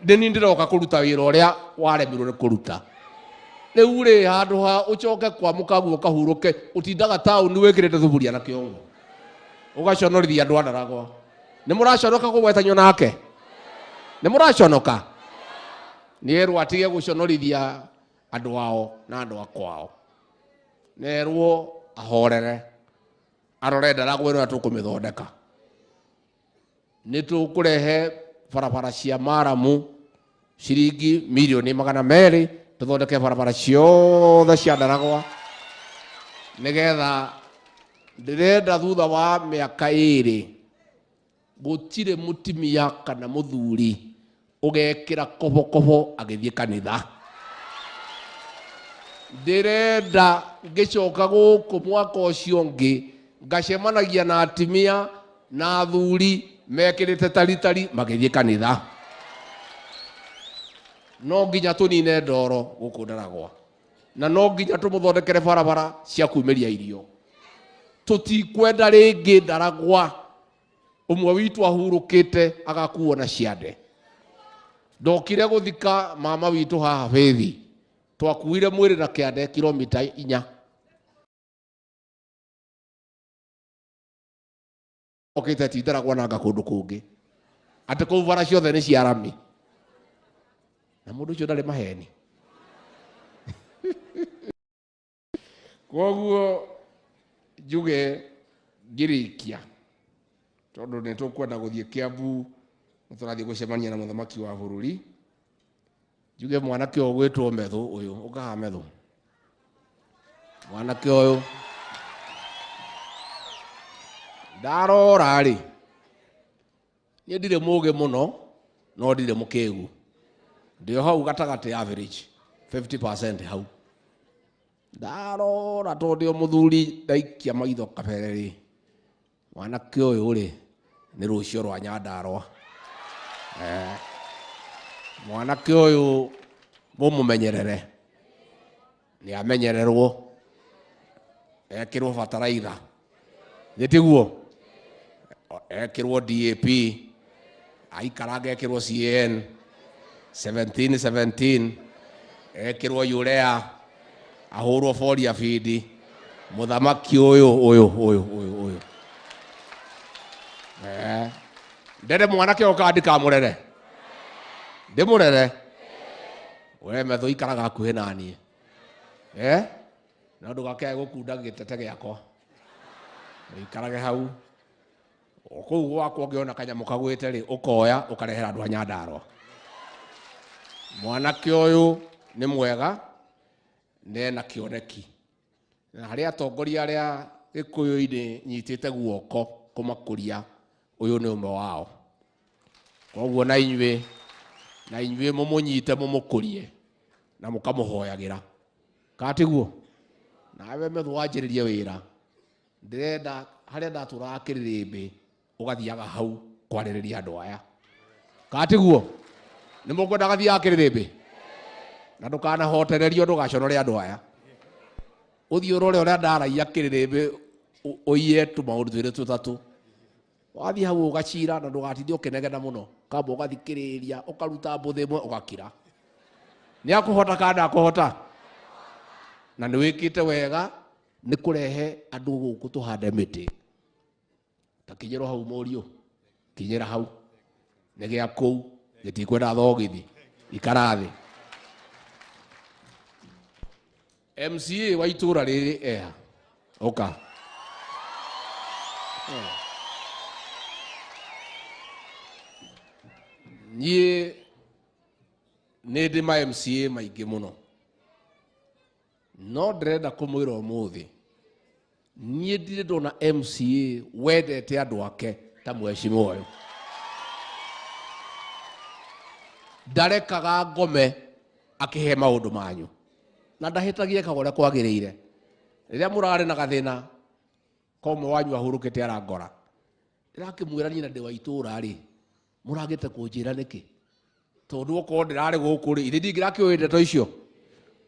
Ndini ndiroka kuruta wira uria waremirwo ni kuruta. Riu ri handu ha ucoke kwa mukaguo kahuruke utindaga tauni wikirite thuburia na kiongo ugaconorithia andu a Nyandarua. Ni muraconoka kugwetanyo nake? Ni muraconoka? Nierwo atige guconorithia andu ao na andu akwao. Nerwo ahorere arore Nyandarua ino tukumithondeka. Nitukurehe barabara cia maramu ciringi milioni 200 tuthondeke barabara ciothe cia Nyandarua nigetha ndirenda thutha wa miaka 2 gutire mutimia kana muthuri ugekira kobokobo agithie kanitha. Ndirenda ngicoka guku mwaka ucio ngi ngacemanagia na atimia na athuri mekirite taritari magithie kanitha. No nginya tunine ndoro guku Nyandarua, na no nginya tumuthondekere barabara cia kuumiria irio. Tutikwenda ringi Nyandarua umwe witu ahurukite agakuo na ciande. Ndokire guthika mama witu haha Faith, twakuire mwiri na kiande kilomita 4. Okite ti Nyandarua na gakundu kungi ati kuu bara ciothe ni cia rami na mundu ucio ndari maheni. Koguo njuge ngirikia tondu ni tukwenda guthie Kiambu turathie gucemania na muthamaki wa bururi. Njuge mwanake o gwitwo Methu uyu ukaha Methu mwanake ũyũ ndarora rĩ niĩ ndirĩ mũũgĩ mũno no ndirĩ mũkĩgu ndio hau gatagatĩ average 50% hau ndarora tondũ o mũthuri ndaikia maitho kabere rĩ mwanake ũyũ rĩ nĩ rũciũ rwa Nyandarua mwanake ũyũ mũmũmenyerere nĩ amenyererwo ekĩrwo bataraitha gĩtiguo ekĩrwo DAP aikarange ekĩrwo CAN 17 ekĩrwo urea ahũrwo foria feed mũthamaki ũyũ ndere mwanake oka ndikamũrere ndĩmũrere we metho ikaraga hakuhĩ na niĩ na ndũgakae gũkunda gĩtete gĩakwa ikarage hau kũu gwakwa ũngĩona kanyamũ kagwĩte rĩ ũkoya ũkarehera andũ a Nyandarua mwanake ũyũ nĩ mwega nena kĩoneki na harĩa atongoria arĩa Gĩkũyũ-inĩ nyitĩte guoko kũmakũria ũyũ nĩ ũmwe wao koguo na inyuĩ mũmũnyite mũmũkũrie na mũkamũhoyagĩra katiguo nawe metho wanjĩrĩrie wĩra ndĩrenda harĩa ndatũraga Kĩrĩrĩmbĩ ũgathiaga hau kwarĩrĩria andũ aya katiguo nĩ mũkwenda gathiaga Kĩrĩrĩmbĩ na ndũkanahotererio ndũgaconore andũ aya ũthiĩ ũrore ũrĩa ndaraia Kĩrĩrĩmbĩ ũiye tũmaũndũ twĩrĩ tũtatũ wathiĩ hau ũgacira na ndũgatinde ũkĩnegena mũno kamba ũgathikĩrĩria ũkaruta mbũthĩ ĩmwe ũgakira nĩ akũhota kana akũhota na nĩ wĩkĩte wega nĩ kũrehe andũ gũkũ tũhande mĩtĩ ta kinyĩrwo hau mũriũ kinyĩra hau nĩ gĩa kũu gĩtikwenda thogithi ikara thĩ MCA wa itũra rĩrĩ eha oka niĩ nĩ ndĩ ma MCA maingĩ mũno no ndĩrenda kũmwĩra ũmũthĩ niĩ ndirĩ ndona MCA wendete andũ ake ta mheshimiwa ũyũ ndarekaga ngome akĩhe maũndũ manyu na ndahĩtagia ekaga ũrĩa kwagĩrĩire rĩrĩa mũrarĩ na gathĩna komwe wanyu ahurũkĩte arangora ndĩrakĩmwĩra niĩ na ndĩ wa itũra rĩ mũragĩte kũnjĩra nĩkĩ tondũ okorwo ndĩrarĩ gũkũ rĩ ithe ndingĩrakĩũĩ ndeto icio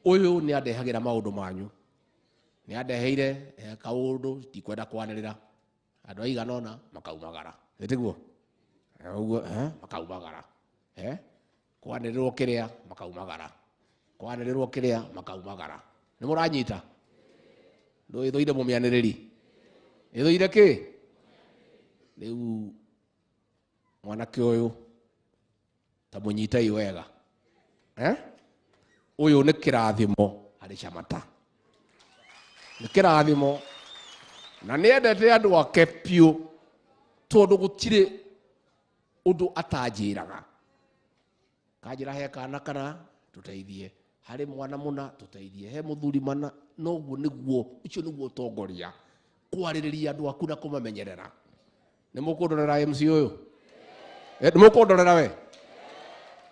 ũyũ nĩ andehagĩra maũndũ manyu nĩ andeheire kaũndũ ndikwenda kwanĩrĩra andũ aigana ũna makaumagara gĩtiguo ũguo makaumagara kwanĩrĩrwo kĩrĩa makaumagara kwanĩrĩrwo kĩrĩa makaumagara nĩ mũranyita ndũĩthũire mũmĩanĩrĩri ĩthũire kĩ rĩu mwanake ũyũ ta mũnyitei wega ũyũ nĩ kĩrathimo harĩ Chamata nĩ kĩrathimo na nĩ endete andũ ake piũ tondũ gũtirĩ ũndũ atanjĩraga kanjĩra he kana kana tũteithie harĩ mwana mũna tũteithie he mũthuri mana noguo nĩguo ũcio nĩguo ũtongoria kwarĩrĩria andũ aku na kũmamenyerera nĩ mũkũndorera MC ũyũ nĩ mũkũndorera we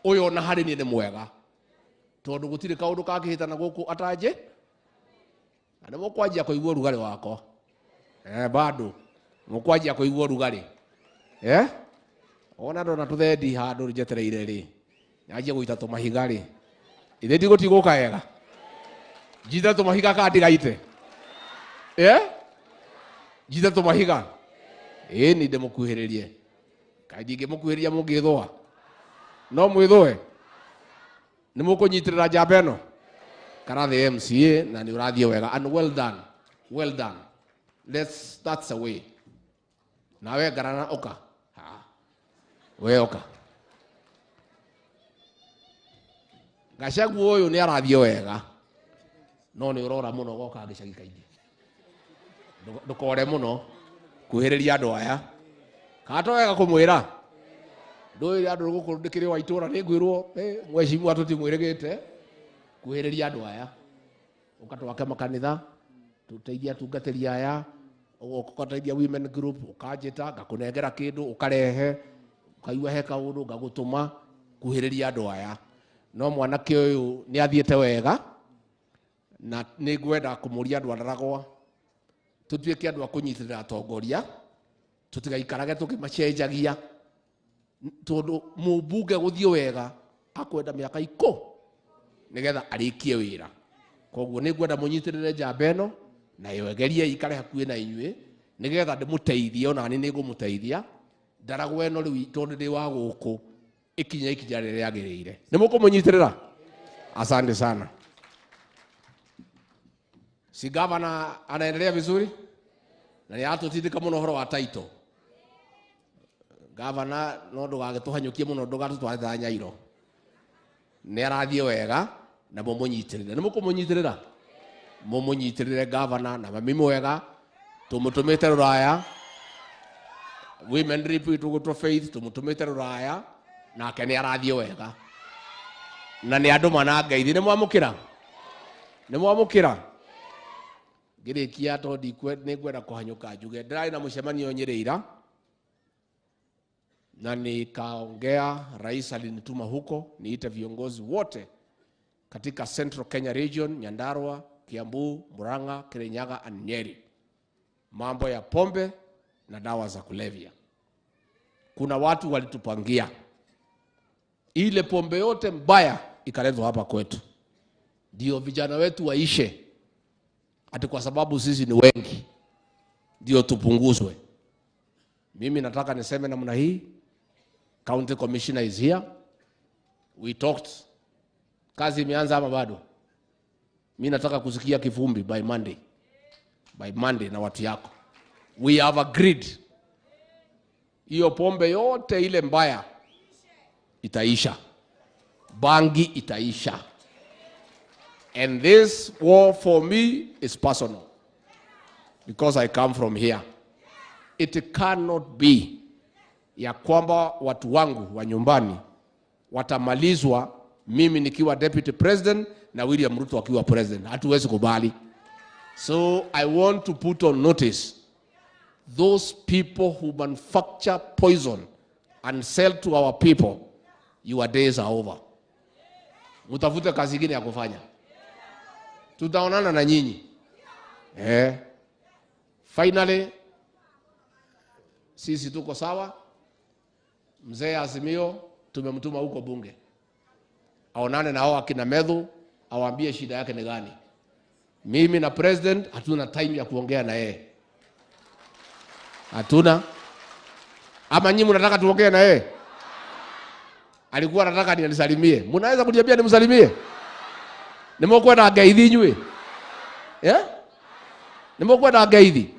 ũyũ ona harĩ niĩ nĩ mwega tondũ gũtirĩ kaũndũ kangĩhĩtana gũkũ atanjĩ na nĩ mũkwanjia kũigua ũrugarĩ wakwa bado mũkwanjia kũigua ũrugarĩ ona ndona tũthendi handũ njetereire rĩ nyanjia gũita tũmahiga rĩ ithe ndigũtigũka wega njite tũmahiga kana ndigaite njite tũmahiga ĩni ndĩmũkuhĩrĩrie kaĩ ndingĩmũkuhĩrĩria mũngĩthũa no mwĩthũe nĩ mũkũnyitĩrĩra njamba ĩno kana the MCA na nĩ ũrathiĩ wega and well done that's a way nawe ngarana oka we oka Gachagua ũyũ nĩ arathiĩ wega no nĩ ũrora mũno goka gĩcagi kaingĩ ndũkore mũno kuhĩrĩria andũ aya kana to wega kũmwĩra ndũĩ andũ gũkũ ndĩkĩrĩ wa itũra nĩ ngwĩrwo mheshimiwa tũtimwĩrĩgĩte kuhĩrĩria andũ aya ũka twake makanitha tuteithia tungatĩria aya ũkoteithia women group ũkanjĩta ngakũnengera kĩndũ ũkarehe ũkaigua he kaũndũ ngagũtũma kuhĩrĩria andũ aya no mwanake ũyũ nĩ athiĩte wega na nĩ ngwenda kũmũria andũ andaragwa tũtuĩke andũ a kũnyitĩrĩra atongoria tũtigaikarage tũkĩmacenjagia tondũ mũmbunge gũthiĩ wega akwenda mĩaka 10 nĩgetha arĩkie wĩra koguo nĩ ngwenda mũnyitĩrĩre njamba ĩno na yogerie ikare hakuhĩ na inyuĩ nĩgetha ndĩmũteithie ona nĩ ngũmũteithia ndaragwa ĩno rĩu tondũ ndĩ wa gũkũ ikinya rĩrĩa rĩagĩrĩire nĩ mũkũmũnyitĩrĩra asante sana si gavana anaendelea vizuri na nĩ atũtindĩka mũno ũhoro wa title gavana no ndũgagĩtũhanyũkie mũno ndũgatũtware ta Nyairo nĩ arathiĩ wega na mũmũnyitĩrĩre nĩ mũkũmũnyitĩrĩra mũmũnyitĩrĩre gavana na mami mwega tũmũtũmĩte rũraya women rep tũgũtwo Faith tũmũtũmĩte rũraya nake nĩ arathiĩ wega na nĩ andũ manangeithi nĩ mwamũkĩra ngĩrĩkia tondũ nĩ ngwenda kũhanyũka njuge ndĩrarĩ na mũcemanio Nyĩrĩ na nikaongea rais alinituma huko niite viongozi wote katika Central Kenya region Nyandarua, Kiambu, Murang'a, Kirinyaga and Nyeri mambo ya pombe na dawa za kulevya. Kuna watu walitupangia ile pombe yote mbaya ikaletwa hapa kwetu ndio vijana wetu waishe ati kwa sababu sisi ni wengi ndio tupunguzwe. Mimi nataka niseme namna hii, county commissioner is here, we talked, kazi imeanza ama bado? Mimi nataka kusikia kivumbi by Monday na watu yako. We have agreed hiyo pombe yote ile mbaya itaisha, bangi itaisha. And this war for me is personal because I come from here. It cannot be ya kwamba watu wangu wa nyumbani watamalizwa mimi nikiwa deputy president na William Ruto akiwa president. Hatuwezi kubali. So I want to put on notice those people who manufacture poison and sell to our people, your days are over. Mutafute kazi ingine ya kufanya. Tutaonana na nyinyi. Finally, sisi tuko sawa. Mzee Azimio tumemtuma huko bunge aonane na hao akina Medhu, awaambie shida yake ni gani. Mimi na president hatuna time ya kuongea na yeye. Hatuna. Ama nyinyi mnataka tuongee na yeye? Alikuwa anataka nisalimie. Mnaweza kuniambia nimsalimie? Nimekwenda ngeithi nywe. Nimekwenda ngeithi.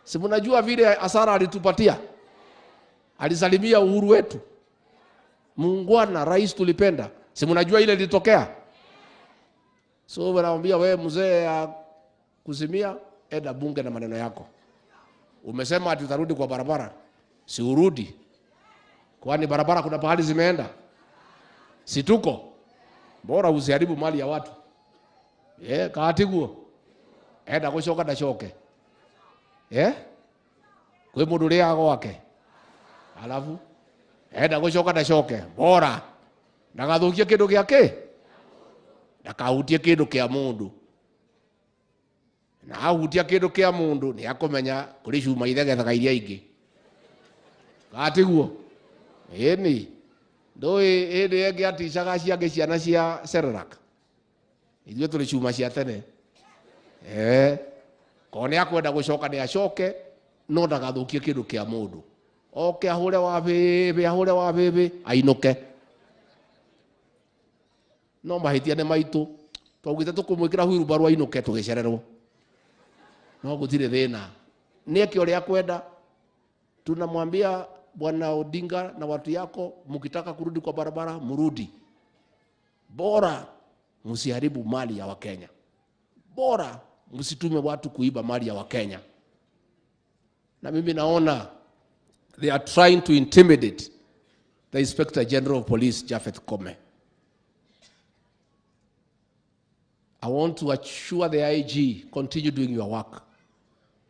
Si mnajua vile asara alitupatia? Alisalimia uhuru wetu. Muungwana rais tulipenda. Si mnajua ile ilitokea? So wanaambia wewe mzee kuzimia, enda bunge na maneno yako. Umesema ati utarudi kwa barabara. Si urudi. Kwani barabara kuna pahali zimeenda? Si tuko. Bora usiharibu mali ya watu. Kaatiguo. Enda gũcoka ndacoke. Kwĩ mũndũ ũrĩa gwake. Alafu enda gũcoka ndacoke. Bora ndagathukie kĩndũ gĩake. Ndakahutie kĩndũ kĩa mũndũ. Na ahutia kĩndũ kĩa mũndũ nĩ akũmenya kũrĩ cuma ithegethaga iria ingĩ. Kaatiguo. Ĩni. Ndũĩ hĩndĩ ĩngĩ aticaga ciangĩ ciana cia Serelak. Ithuĩ tũrĩ cuma cia tene. Kone akwenda gũcoka nĩ acoke, no ndagathukie kĩndũ kĩa mũndũ. Oke ahũre wa bebe, ainũke. No mahĩtia nĩ maitũ. Twaugĩte tũkũmwĩkĩra wheelbarrow ainũke tũgĩcererwo. No gũtirĩ thĩna. Nĩeke ũrĩa akwenda. Tunamwambia Bwana Odinga na watu yako, mkitaka kurudi kwa barabara, murudi. Bora msiharibu mali ya Wakenya. Bora msitume watu kuiba mali ya Wakenya. Na mimi naona they are trying to intimidate the Inspector General of Police, Japhet Kome. I want to assure the IG, continue doing your work.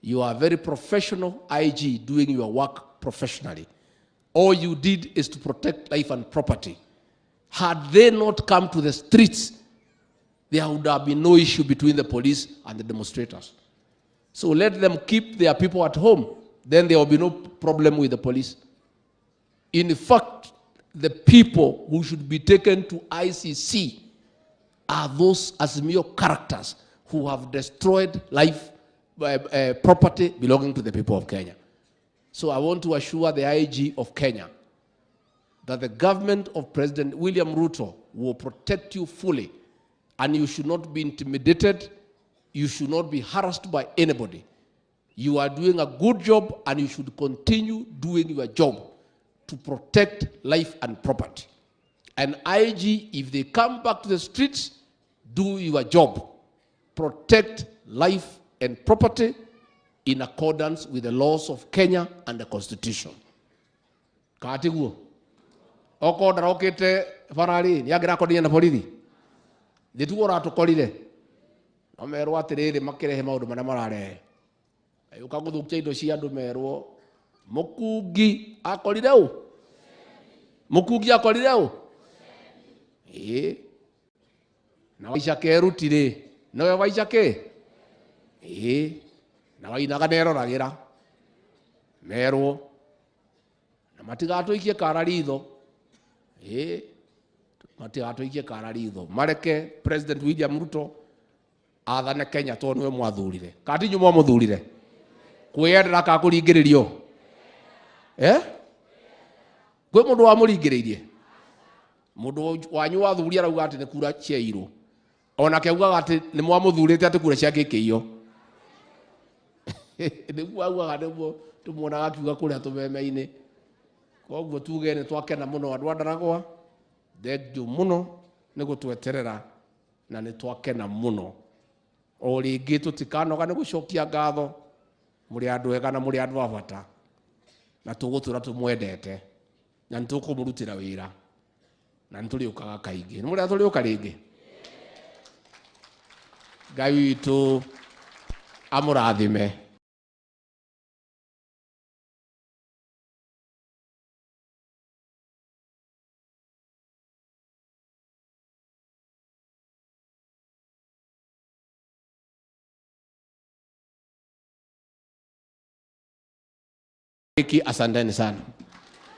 You are a very professional IG doing your work professionally. All you did is to protect life and property. Had they not come to the streets, there would have been no issue between the police and the demonstrators. So let them keep their people at home. Then there will be no problem with the police. In fact, the people who should be taken to ICC are those Azimio characters who have destroyed life, property belonging to the people of Kenya. So I want to assure the IG of Kenya that the government of President William Ruto will protect you fully, and you should not be intimidated. You should not be harassed by anybody. You are doing a good job, and you should continue doing your job to protect life and property. And IG, if they come back to the streets, do your job. Protect life and property in accordance with the laws of Kenya and the Constitution. Katiguo. Oko darokete farari yagira kodi na polithi. Ndituora tukorire. Omerwa atiriri makirehe maundu mana marare. Ayuka guthukia indo cia andu merwo mukungi akorire u. Mukungi akorire u. Na waisha ke rutire. No waisha ke. Na wainaga neroragira. Merwo. Na matigatuikie kara ritho. Matigatuikie kara ritho. Mareke President William Ruto athane Kenya to niwe mwathurire. Kati nyumo muthurire. Kwiyendera ka kuringiririo. Gwe mundu wa muringiririe. Mundu wanyu wathuri arauga ati ni kura cia iru. Ona keuga ati ni mwamuthurite ati kura cia kikiyo. Niguo augaga niguo tumuonaga akiuga kuria tumeme-ini. Koguo tuge ni twakena muno andu a Ndaragwa. Thengiũ muno nĩ gũtweterera na nĩ twakena muno. O rĩngĩ tũtikanoga nĩ gũcokia ngatho. Mũrĩ andũ ega na mũrĩ andũ a bata. Na tũgũtũra tũmwendete. Na nĩ tũkũmũrutĩra wĩra. Na nĩ tũrĩũkaga kaingĩ. Nĩ mũrĩ tũrĩũka rĩngĩ. Ngai witũ amũrathime. Asanteni sana.